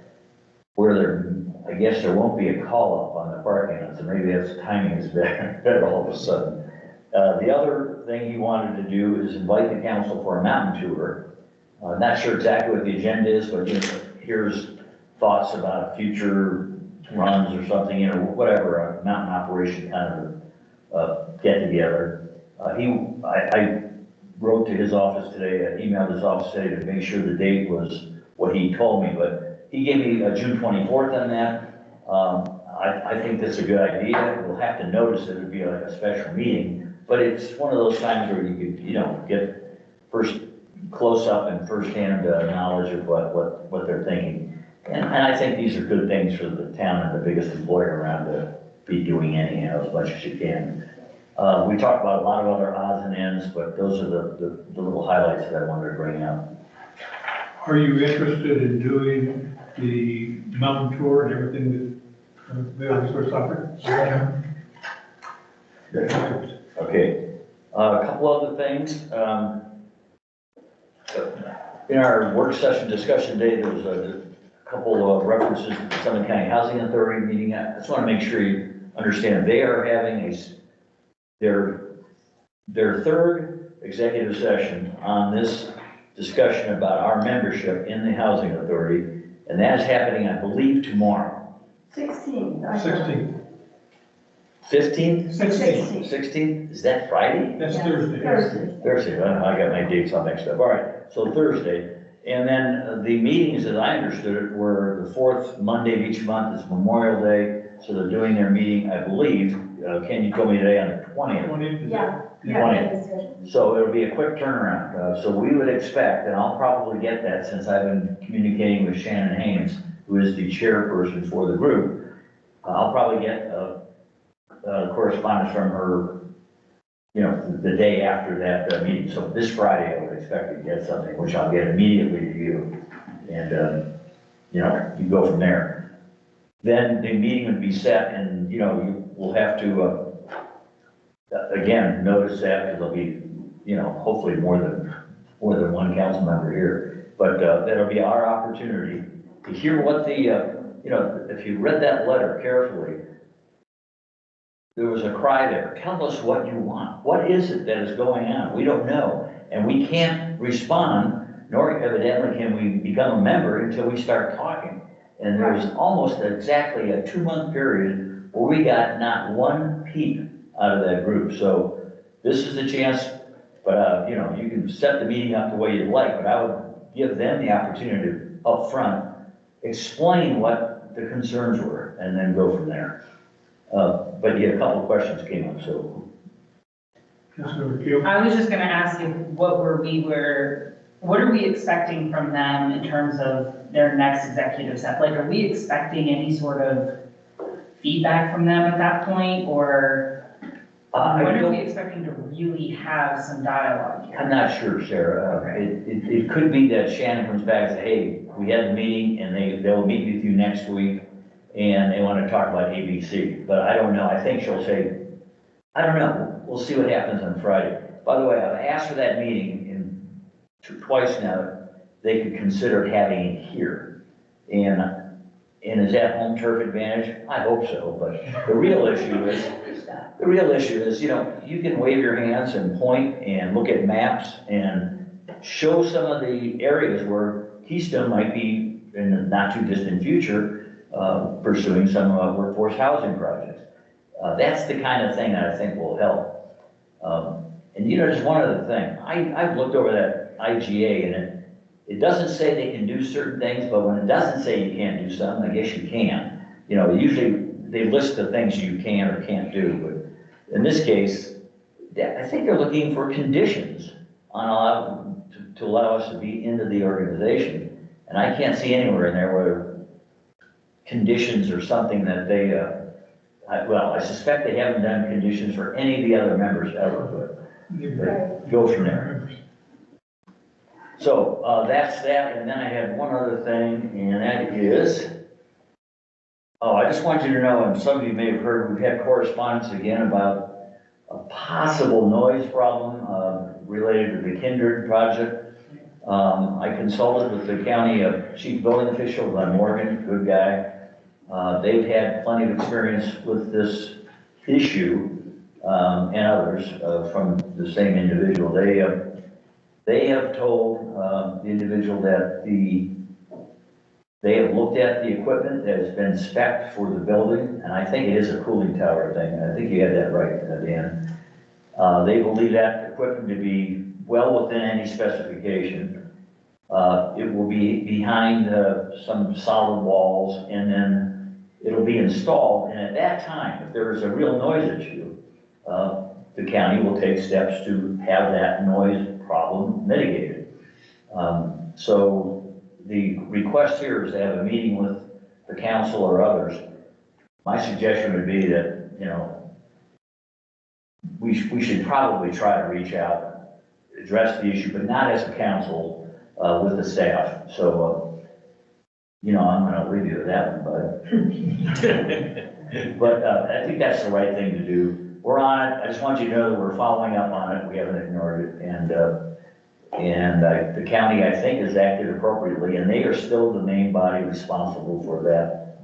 where I guess there won't be a call-up on the parking lot, so maybe that's timing is better all of a sudden. The other thing he wanted to do is invite the council for a mountain tour. Not sure exactly what the agenda is, but here's thoughts about future runs or something, whatever, a mountain operation kind of get together. I wrote to his office today, emailed his office today to make sure the date was what he told me, but he gave me June 24th on that. I think that's a good idea. We'll have to notice that it'd be like a special meeting, but it's one of those times where you could, get first close up and firsthand knowledge of what they're thinking. And I think these are good things for the town and the biggest employer around to be doing anyhow, as much as you can. We talked about a lot of other odds and ends, but those are the little highlights that I wanted to bring out. Are you interested in doing the mountain tour and everything that the officers offered? Okay, a couple other things. In our work session discussion day, there was a couple of references to the Summit County Housing Authority meeting. I just want to make sure you understand they are having their third executive session on this discussion about our membership in the Housing Authority, and that is happening, I believe, tomorrow. 16. 16th. 15th? 16th. 16th? Is that Friday? That's Yeah. Thursday. Thursday, I got my dates all mixed up. All right, so Thursday. And then the meetings, as I understood it, were the fourth Monday of each month is Memorial Day. So they're doing their meeting, I believe, Ken, you told me today on the 20th. 20th, is Yeah. that? Yeah. 20th. So it'll be a quick turnaround. So we would expect, and I'll probably get that since I've been communicating with Shannon Haynes, who is the chairperson for the group. I'll probably get correspondence from her, the day after that meeting. So this Friday, I would expect to get something, which I'll get immediately to you. And, you go from there. Then the meeting would be set and, you will have to, again, notice that because there'll be, hopefully more than one council member here. But that'll be our opportunity to hear what the, if you read that letter carefully, there was a cry there, tell us what you want. What is it that is going on? We don't know. And we can't respond, nor evidently can we become a member until we start talking. And there was almost exactly a 2-month period where we got not one peep out of that group. So this is the chance, but you can set the meeting up the way you'd like, but I would give them the opportunity to up front explain what the concerns were and then go from there. But yeah, a couple of questions came up, so. Councilmember Keel? I was just gonna ask you, what are we expecting from them in terms of their next executive step? Like, are we expecting any sort of feedback from them at that point, or when are we expecting to really have some dialogue here? I'm not sure, Sarah. It could be that Shannon comes back and says, hey, we had a meeting and they'll meet with you next week and they want to talk about ABC. But I don't know. I think she'll say, I don't know. We'll see what happens on Friday. By the way, I've asked for that meeting twice now. They could consider having it here. And is that home turf advantage? I hope so. But the real issue is, you can wave your hands and point and look at maps and show some of the areas where Keystone might be in the not too distant future pursuing some workforce housing projects. That's the kind of thing that I think will help. And just one other thing, I've looked over that IGA and it doesn't say they can do certain things, but when it doesn't say you can't do something, I guess you can. Usually they list the things you can or can't do, but in this case, I think they're looking for conditions to allow us to be into the organization. And I can't see anywhere in there where conditions or something that they, I suspect they haven't done conditions for any of the other members ever, but go from there. So that's that, and then I had one other thing, and that is, I just want you to know, and some of you may have heard, we've had correspondence again about a possible noise problem related to the Kindred project. I consulted with the county chief building official, Glenn Morgan, good guy. They've had plenty of experience with this issue and others from the same individual. They have told the individual that they have looked at the equipment that has been spec'd for the building, and I think it is a cooling tower thing. I think you had that right, Dan. They believe that equipment to be well within any specification. It will be behind some solid walls, and then it'll be installed. And at that time, if there is a real noise issue, the county will take steps to have that noise problem mitigated. So the request here is to have a meeting with the council or others. My suggestion would be that, you know, we should probably try to reach out, address the issue, but not as a council, with the staff. So, you know, I'm gonna leave you with that one, but I think that's the right thing to do. We're on it. I just want you to know that we're following up on it. We haven't ignored it. And the county, I think, has acted appropriately, and they are still the main body responsible for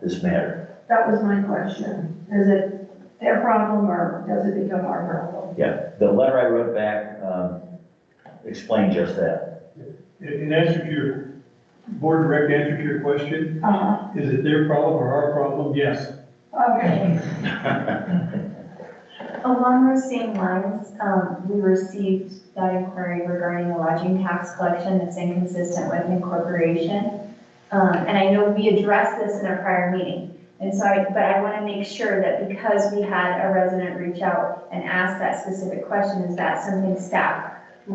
this matter. That was my question. Is it their problem or does it become our problem? Yeah, the letter I wrote back explained just that. In answer to your, board direct answer to your question, is it their problem or our problem? Yes. Okay. Along those same lines, we received that inquiry regarding the lodging tax collection that's inconsistent with incorporation. And I know we addressed this in a prior meeting. And so but I want to make sure that because we had a resident reach out and ask that specific question, is that something staff I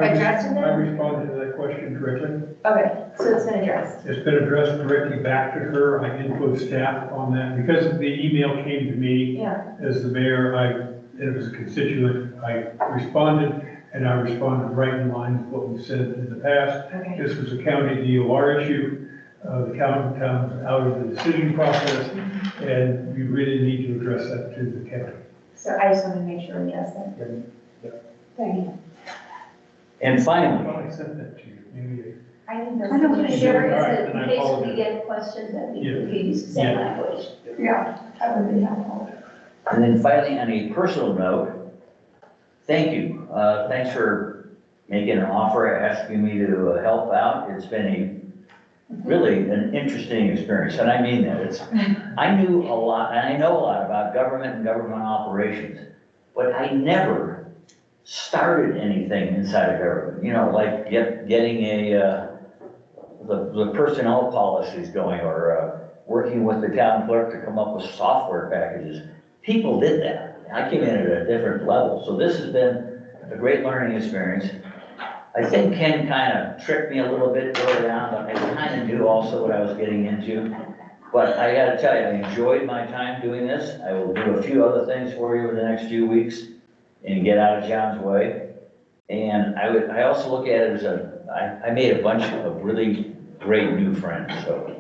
addressed it? I responded to that question directly. Okay, so it's been addressed. It's been addressed directly back to her. I input staff on that. Because the email came to me Yeah. as the mayor, it was a constituent, I responded, and I responded right in line with what we said in the past. Okay. This was a county DOR issue. The county's out of the decision process, and we really need to address that to the county. So I just want to make sure we address that. Thank you. And I finally, thought I sent that to you, maybe. I didn't know. I don't want to share All right, it then I in case we apologize. get questions that we Yeah. could use the same Yeah. language. Yeah, that would be helpful. and then finally, on a personal note, thank you. Thanks for making an offer, asking me to help out. It's been really an interesting experience, and I mean that. I knew a lot, and I know a lot about government and government operations, but I never started anything inside of government. You know, like getting the personnel policies going, or working with the town clerk to come up with software packages. People did that. I came in at a different level, so this has been a great learning experience. I think Ken kind of tricked me a little bit early on, but I kind of knew also what I was getting into. But I gotta tell you, I enjoyed my time doing this. I will do a few other things for you over the next few weeks and get out of John's way. And I also look at it as I made a bunch of really great new friends, so.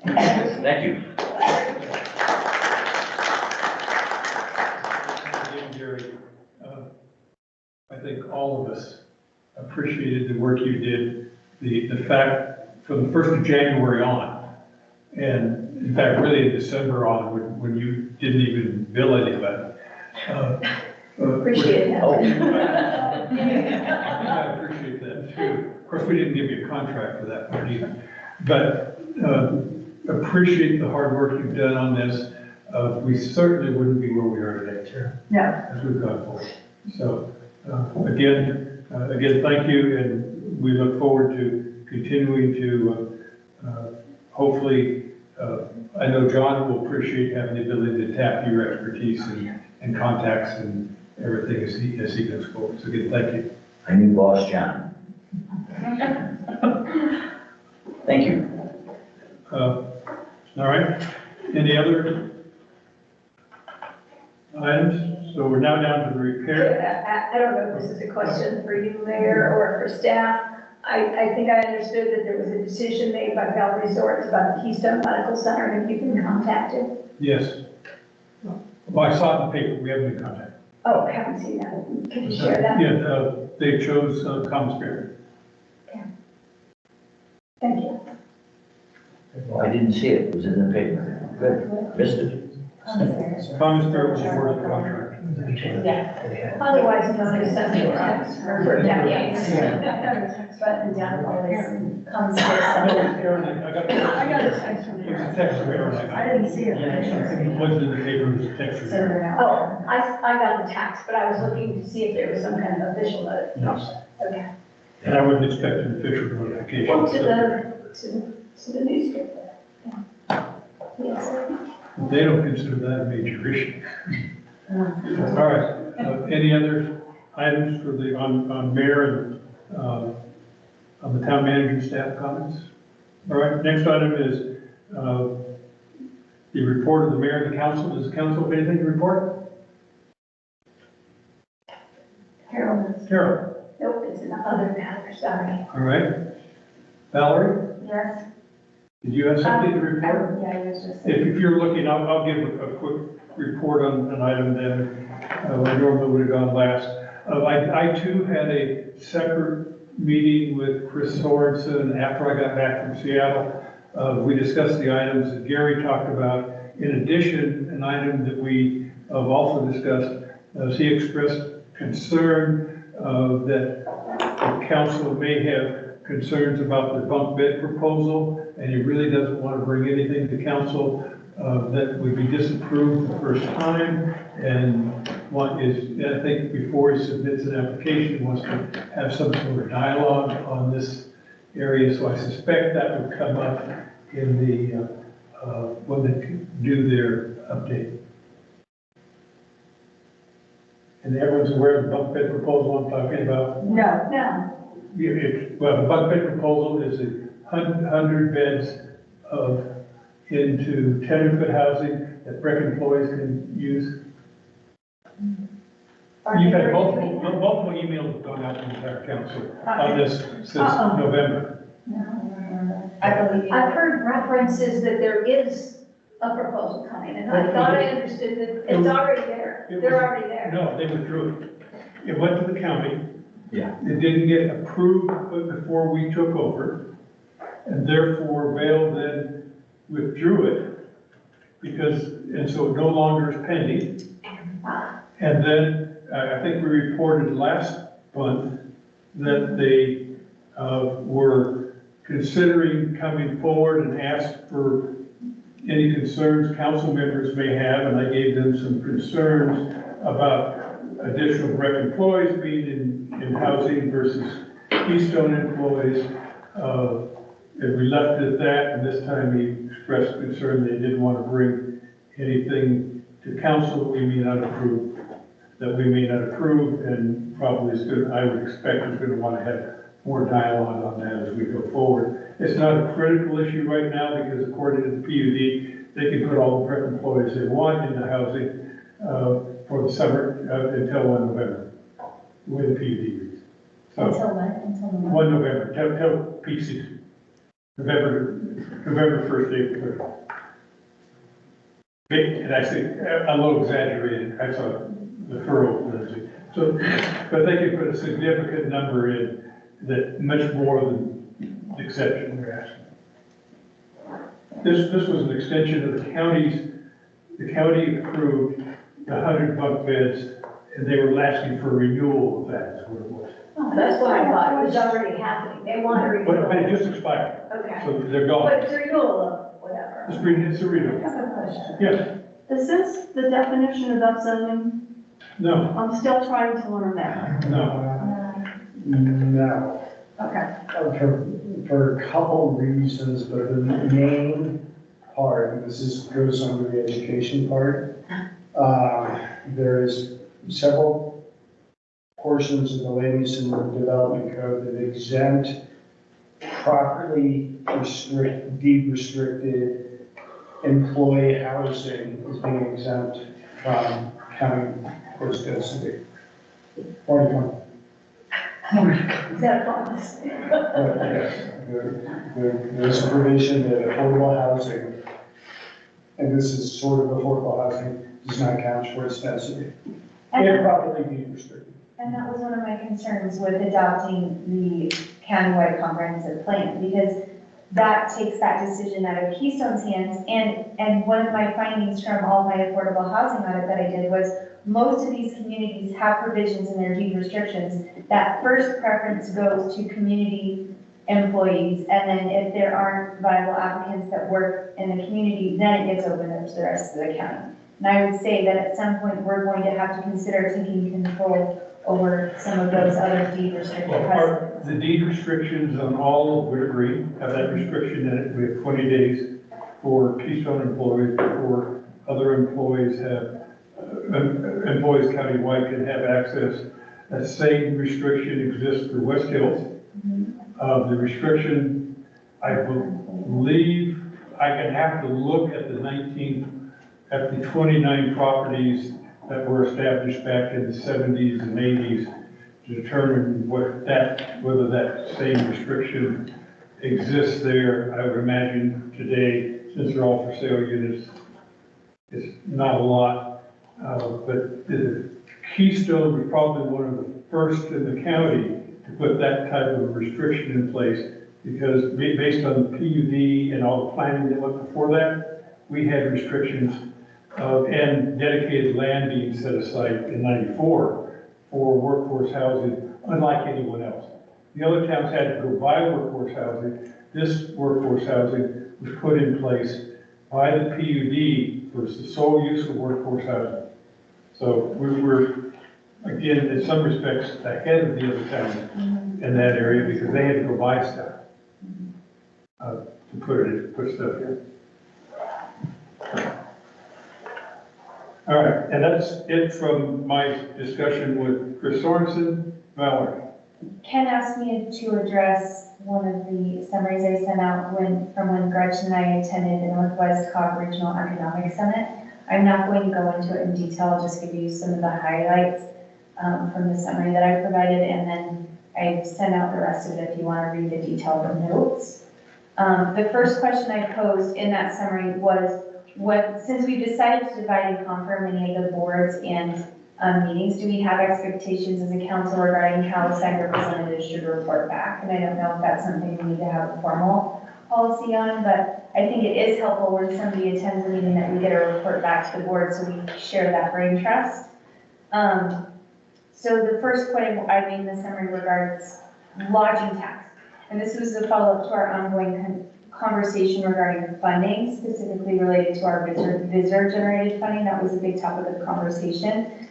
Thank you. Again, Gary, I think all of us appreciated the work you did, the fact from the 1st of January on, and in fact, really in December on, when you didn't even bill anybody. Appreciate that. Oh. I appreciate that too. Of course, we didn't give you a contract for that part either. But appreciate the hard work you've done on this. We certainly wouldn't be where we are today. Sure. Yeah. As we've gone forward. So again, thank you, and we look forward to continuing to hopefully, I know John will appreciate having the ability to tap your expertise and contacts and everything as he goes forward. So again, thank you. My new boss, John. Thank you. All right, any other items? So we're now down to the repair. I don't know if this is a question for you, Mayor, or for staff. I think I understood that there was a decision made by Val Resorts about the Keystone Medical Center. Have you been contacted? Yes. Well, I saw it in the paper, we haven't been contacted. Oh, I haven't seen that. Can you share that? Yeah, they chose Common Spirit. Thank you. I didn't see it. It was in the paper. Good. Missed it. Common Spirit was awarded the contract. Yeah. Otherwise known as central tax for decades. But the down always comes with I some. got I got a text from it was a her. text from Aaron. I didn't see it. It wasn't in the paper, it was a text from Aaron. So, Oh, I got the tax, but I was looking to see if there was some kind of official notice. No. Okay. And I wouldn't expect an official notification. Well, to the newspaper. Yeah. Yes. They don't consider that a major issue. All right, any other items for the, on mayor and, on the town manager staff comments? All right, next item is, the report of the mayor and the council. Does the council have anything to report? Carol, Carol? nope, it's in other matters, sorry. All right. Valerie, Yes. did you have something to report? Yeah, I was just. If you're looking, I'll give a quick report on an item then, I normally would have gone last. I too had a separate meeting with Chris Sorensen after I got back from Seattle. We discussed the items that Gary talked about. In addition, an item that we have also discussed, he expressed concern that the council may have concerns about the bunk bed proposal, and he really doesn't want to bring anything to council that would be disapproved the first time. And one is, I think before he submits an application, he wants to have some sort of dialogue on this area. So I suspect that would come up in the, when they do their update. And everyone's aware of the bunk bed proposal I'm talking about? No. Well, the bunk bed proposal is 100 beds into tenant housing that rec employees can use. You've had multiple emails have gone out to the entire council on this since November. I believe you. I've heard references that there is a proposal coming, and I thought I understood that it's already there. They're already there. No, they withdrew it. It went to the county. Yeah. It didn't get approved before we took over, and therefore Vail then withdrew it because, and so it no longer is pending. And then I think we reported last month that they were considering coming forward and asked for any concerns council members may have, and I gave them some concerns about additional rec employees being in housing versus Keystone employees. And we left it at that, and this time he expressed concern they didn't want to bring anything to council that we may not approve, and probably is good, I would expect is going to want to have more dialogue on that as we go forward. It's not a critical issue right now because according to the PUD, they can put all the rec employees they want into housing for the summer until 1 November, the way the PUD reads. So, Until when? Until November? 1 November, till peak season. November 1st, April 3rd. And actually, a little exaggerated, I saw the furrow Thursday. So, but they can put a significant number in that much more than the exception they're asking. This was an extension of the county approved the 100 bunk beds, and they were asking for renewal of that, is what it was. Oh, that's what I thought, it was already happening. They want to But it renew. just expired, Okay. so they're gone. But it's a renewal of whatever. It's a renewal. Yeah, Is this the definition of upzoning? no, I'm still trying to learn that. no. No. Okay. For a couple reasons, but the main part, and goes under the education part, there is several portions of the Land Use and Development Code that exempt properly deed restricted employee housing is being exempt from county course custody. 41. Is that a promise? Yes, there's a provision that affordable housing, and this is sort of affordable housing, does not count towards density. And properly deed restricted. And that was one of my concerns with adopting the countywide comprehensive plan, because that takes that decision out of Keystone's hands. And one of my findings from all my affordable housing audit that I did was most of these communities have provisions in their deed restrictions that first preference goes to community employees. And then if there aren't viable applicants that work in the community, then it gets opened up to the rest of the county. And I would say that at some point, we're going to have to consider taking control over some of those other deed restricted precedents. The deed restrictions on all of Wintergreen have that restriction in it. We have 20 days for Keystone employees, before other employees have, employees countywide can have access. That same restriction exists for West Hills. The restriction, I believe, I can have to look at the 29 properties that were established back in the 70s and 80s to determine whether that same restriction exists there. I would imagine today, since they're all for sale units, it's not a lot. But the Keystone was probably one of the first in the county to put that type of restriction in place, because based on the PUD and all the planning that went before that, we had restrictions and dedicated land being set aside in '94 for workforce housing, unlike anyone else. The other towns had to go buy workforce housing. This workforce housing was put in place by the PUD for the sole use of workforce housing. So we were, again, in some respects, ahead of the other towns in that area, because they had to go buy stuff to put stuff in. All right, and that's it from my discussion with Chris Sorensen. Valerie. Ken asked me to address one of the summaries I sent out from when Gretchen and I attended the Northwest Cog Regional Economic Summit. I'm not going to go into it in detail, I'll just give you some of the highlights from the summary that I provided, and then I sent out the rest of it if you want to read the detailed notes. The first question I posed in that summary was, since we've decided to divide and conquer many of the boards and meetings, do we have expectations as a council regarding how assigned representatives should report back? And I don't know if that's something we need to have a formal policy on, but I think it is helpful when somebody attends a meeting that we get a report back to the board, so we share that brain trust. So the first point I made in the summary regards lodging tax. And this was a follow-up to our ongoing conversation regarding funding, specifically related to our visitor-generated funding. That was a big topic of conversation.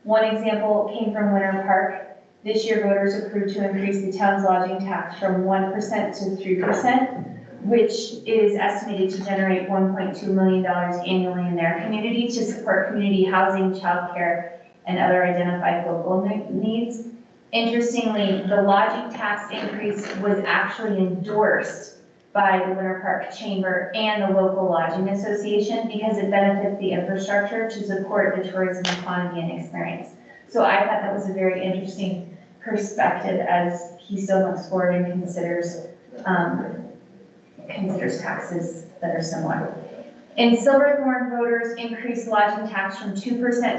One example came from Winter Park. This year, voters approved to increase the town's lodging tax from 1% to 3%, which is estimated to generate $1.2 million annually in their community to support community housing, childcare, and other identified local needs. Interestingly, the lodging tax increase was actually endorsed by the Winter Park Chamber and the local lodging association because it benefits the infrastructure to support the tourism economy and experience. So I thought that was a very interesting perspective as Keystone looks forward and considers taxes that are similar. In Silverthorne, voters increased lodging tax from 2%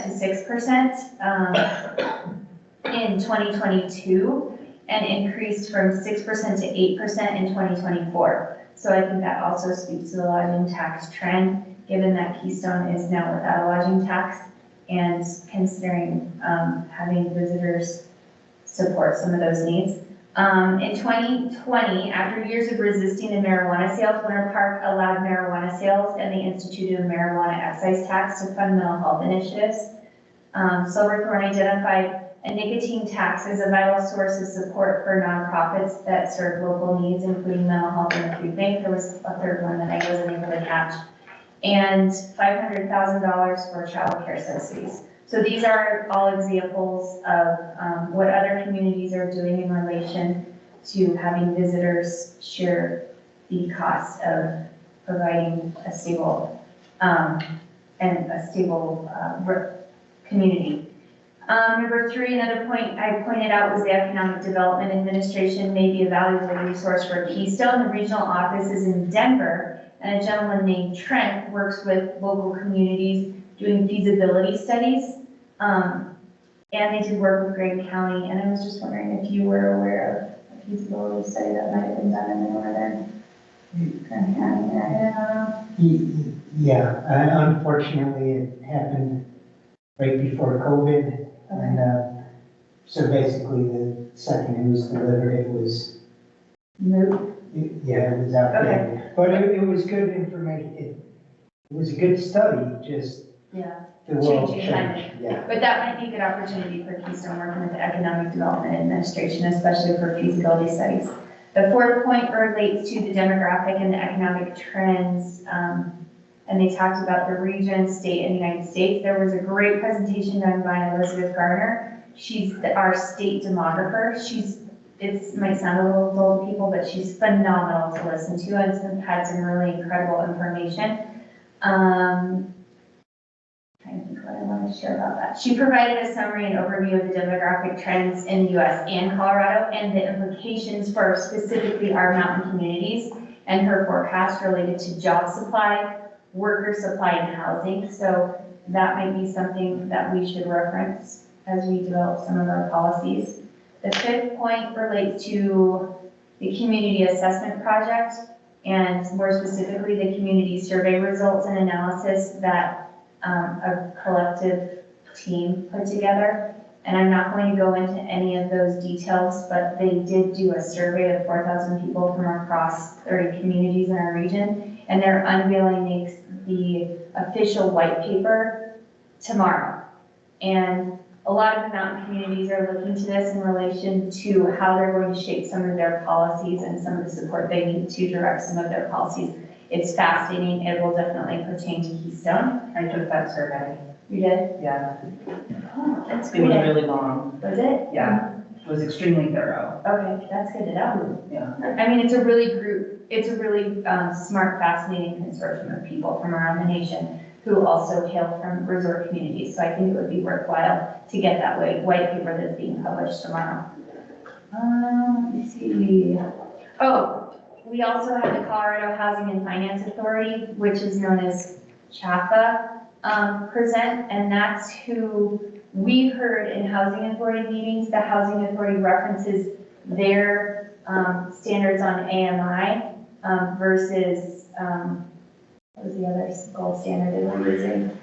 to 6% in 2022 and increased from 6% to 8% in 2024. So I think that also speaks to the lodging tax trend, given that Keystone is now without a lodging tax and considering having visitors support some of those needs. In 2020, after years of resisting the marijuana sales, Winter Park allowed marijuana sales and they instituted a marijuana excise tax to fund mental health initiatives. Silverthorne identified a nicotine tax is a vital source of support for nonprofits that serve local needs, including mental health and the food bank. There was a third one that I wasn't able to catch. And $500,000 for child care subsidies. So these are all examples of what other communities are doing in relation to having visitors share the cost of providing a stable community. Number three, another point I pointed out was the Economic Development Administration may be a valuable resource for Keystone. The regional office is in Denver, and a gentleman named Trent works with local communities doing feasibility studies. And they did work with Grant County, and I was just wondering if you were aware of a feasibility study that might have been done in the northern Grant County area. Yeah, unfortunately, it happened right before COVID. And so basically, the second it was delivered, it was Moot. Yeah, it was out there. But it was good information. It was a good study, just Yeah. The world Changing change, climate. yeah. But that might be a good opportunity for Keystone working with the Economic Development Administration, especially for feasibility studies. The fourth point relates to the demographic and the economic trends, and they talked about the region, state, and United States. There was a great presentation done by Elizabeth Garner. She's our state demographer. It might sound a little dull to people, but she's phenomenal to listen to and had some really incredible information. Trying to think what I want to share about that. She provided a summary and overview of the demographic trends in the US and Colorado and the implications for specifically our mountain communities and her forecast related to job supply, worker supply, and housing. So that might be something that we should reference as we develop some of our policies. The fifth point relates to the community assessment project and more specifically the community survey results and analysis that a collective team put together. And I'm not going to go into any of those details, but they did do a survey of 4,000 people from across 30 communities in our region, and they're unveiling the official white paper tomorrow. And a lot of the mountain communities are looking to this in relation to how they're going to shape some of their policies and some of the support they need to direct some of their policies. It's fascinating. It will definitely pertain to Keystone. I took that survey. You did? Yeah. Oh, that's It was good. really long. Was it? Yeah. It was extremely thorough. Okay, that's good to know. Yeah. I mean, it's a really smart, fascinating consortium of people from around the nation who also hail from resort communities. So I think it would be worthwhile to get that white paper that's being published tomorrow. Let me see. Oh, we also have the Colorado Housing and Finance Authority, which is known as CHAFA, present, and that's who we heard in housing authority meetings. The housing authority references their standards on AMI versus, what was the other gold standard they were using?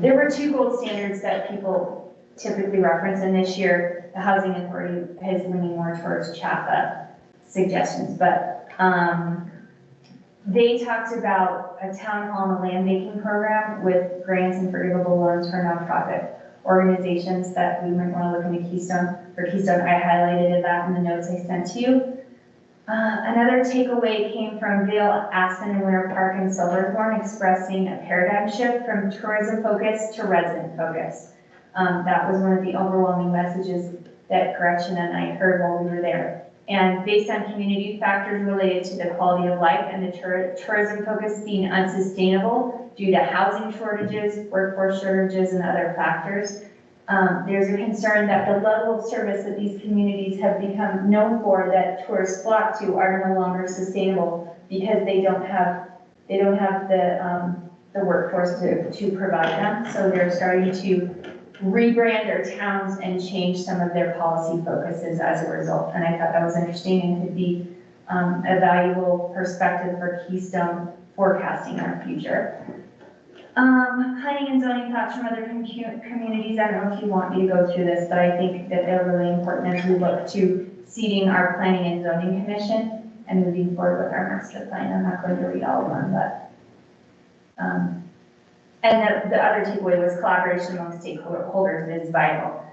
There were two gold standards that people typically reference, and this year the housing authority is leaning more towards CHAFA suggestions, but they talked about a town hall and a land banking program with grants and forgivable loans for nonprofit organizations that we might want to look into Keystone. For Keystone, I highlighted that in the notes I sent to you. Another takeaway came from Vail, Aspen, and Winter Park and Silverthorne expressing a paradigm shift from tourism focus to resident focus. That was one of the overwhelming messages that Gretchen and I heard while we were there. And based on community factors related to the quality of life and the tourism focus being unsustainable due to housing shortages, workforce shortages, and other factors, there's a concern that the level of service that these communities have become known for that tourists flock to are no longer sustainable because they don't have the workforce to provide them. So they're starting to rebrand their towns and change some of their policy focuses as a result. And I thought that was interesting and could be a valuable perspective for Keystone forecasting our future. Planning and zoning thoughts from other communities. I don't know if you want me to go through this, but I think that they're really important as we look to seating our planning and zoning commission and moving forward with our master plan. I'm not going to read all of them, but and the other takeaway was collaboration among stakeholders is vital.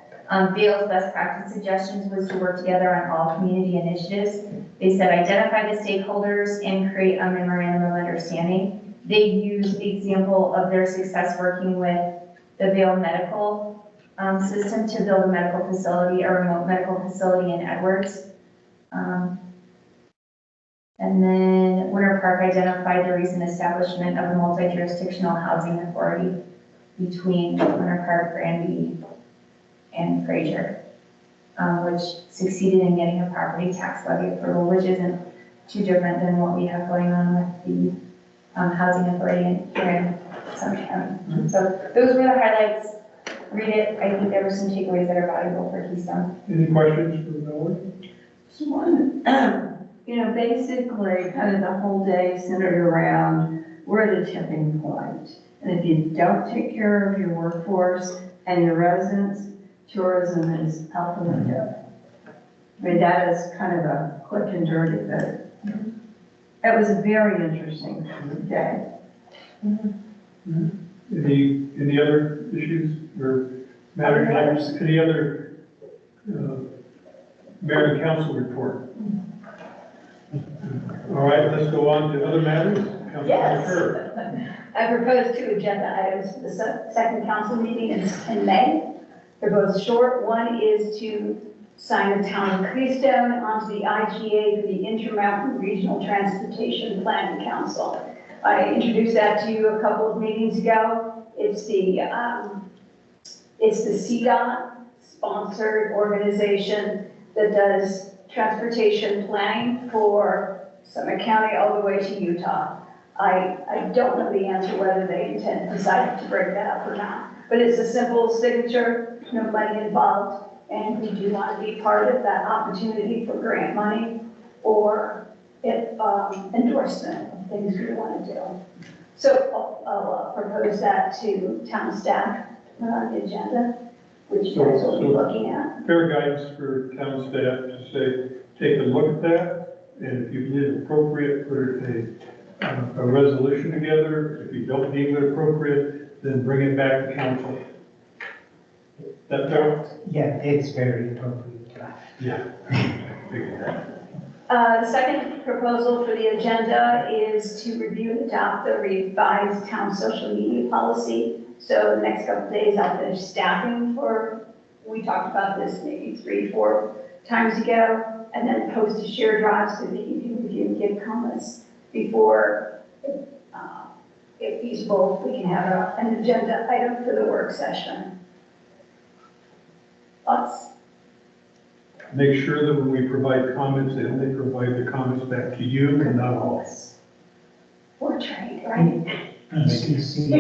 Vail's best practice suggestions was to work together on all community initiatives. They said identify the stakeholders and create a memorandum of understanding. They used the example of their success working with the Vail medical system to build a medical facility, a remote medical facility in Edwards. And then Winter Park identified the recent establishment of a multi-jurisdictional housing authority between Winter Park, Granby, and Fraser, which succeeded in getting a property tax levy approval, which isn't too different than what we have going on with the housing authority here in Summit County. So those were the highlights. Read it. I think there were some takeaways that are valuable for Keystone. Any questions for Melanie? Just one, basically, kind of the whole day centered around we're at a tipping point. And if you don't take care of your workforce and your residents, tourism is out the window. I mean, that is kind of a quick and dirty, but it was a very interesting day. Any other issues or matters, any other, mayor and council report? All right, let's go on to other matters. Councilmember Yes. Kerr. I propose 2 agenda items for the second council meeting in May. They're both short. One is to sign the town of Keystone onto the IGA for the Intermountain Regional Transportation Planning Council. I introduced that to you a couple of meetings ago. It's the CDOT sponsored organization that does transportation planning for Summit County all the way to Utah. I don't know the answer whether they decided to break that up or not, but it's a simple signature, no money involved, and we do want to be part of that opportunity for grant money or endorsement of things we want to do. So I'll propose that to town staff on the agenda, which you guys will be looking at. Fair guidance for town staff to say, take a look at that, and if you deem it appropriate, put a resolution together. If you don't deem it appropriate, then bring it back to council. That fair? Yeah, it's very appropriate. Yeah. Figured that. The second proposal for the agenda is to review and adopt the revised town social media policy. So the next couple of days I'll finish staffing we talked about this maybe 3-4 times ago, and then post a share drive so that you can review and give comments before, if feasible, we can have an agenda item for the work session. Thoughts? Make sure that when we provide comments, they only provide the comments back to you and not all. We're trained, right? PCC.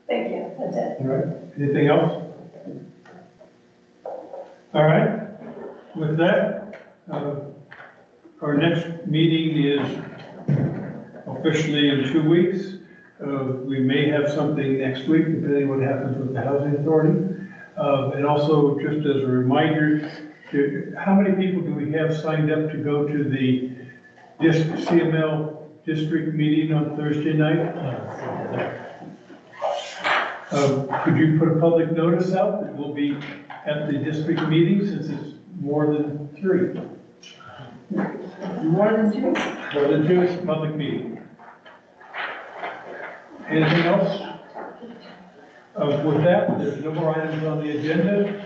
Thank you, that's it. All right, anything else? All right, with that, our next meeting is officially in 2 weeks. We may have something next week, depending on what happens with the housing authority. And also, just as a reminder, how many people do we have signed up to go to the CML district meeting on Thursday night? Could you put a public notice out that we'll be at the district meeting, since it's more than 3? More than 2? More than 2 is a public meeting. Anything else? With that, there's no more items on the agenda,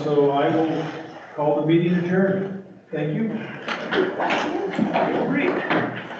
so I will call the meeting adjourned. Thank you. Thank you.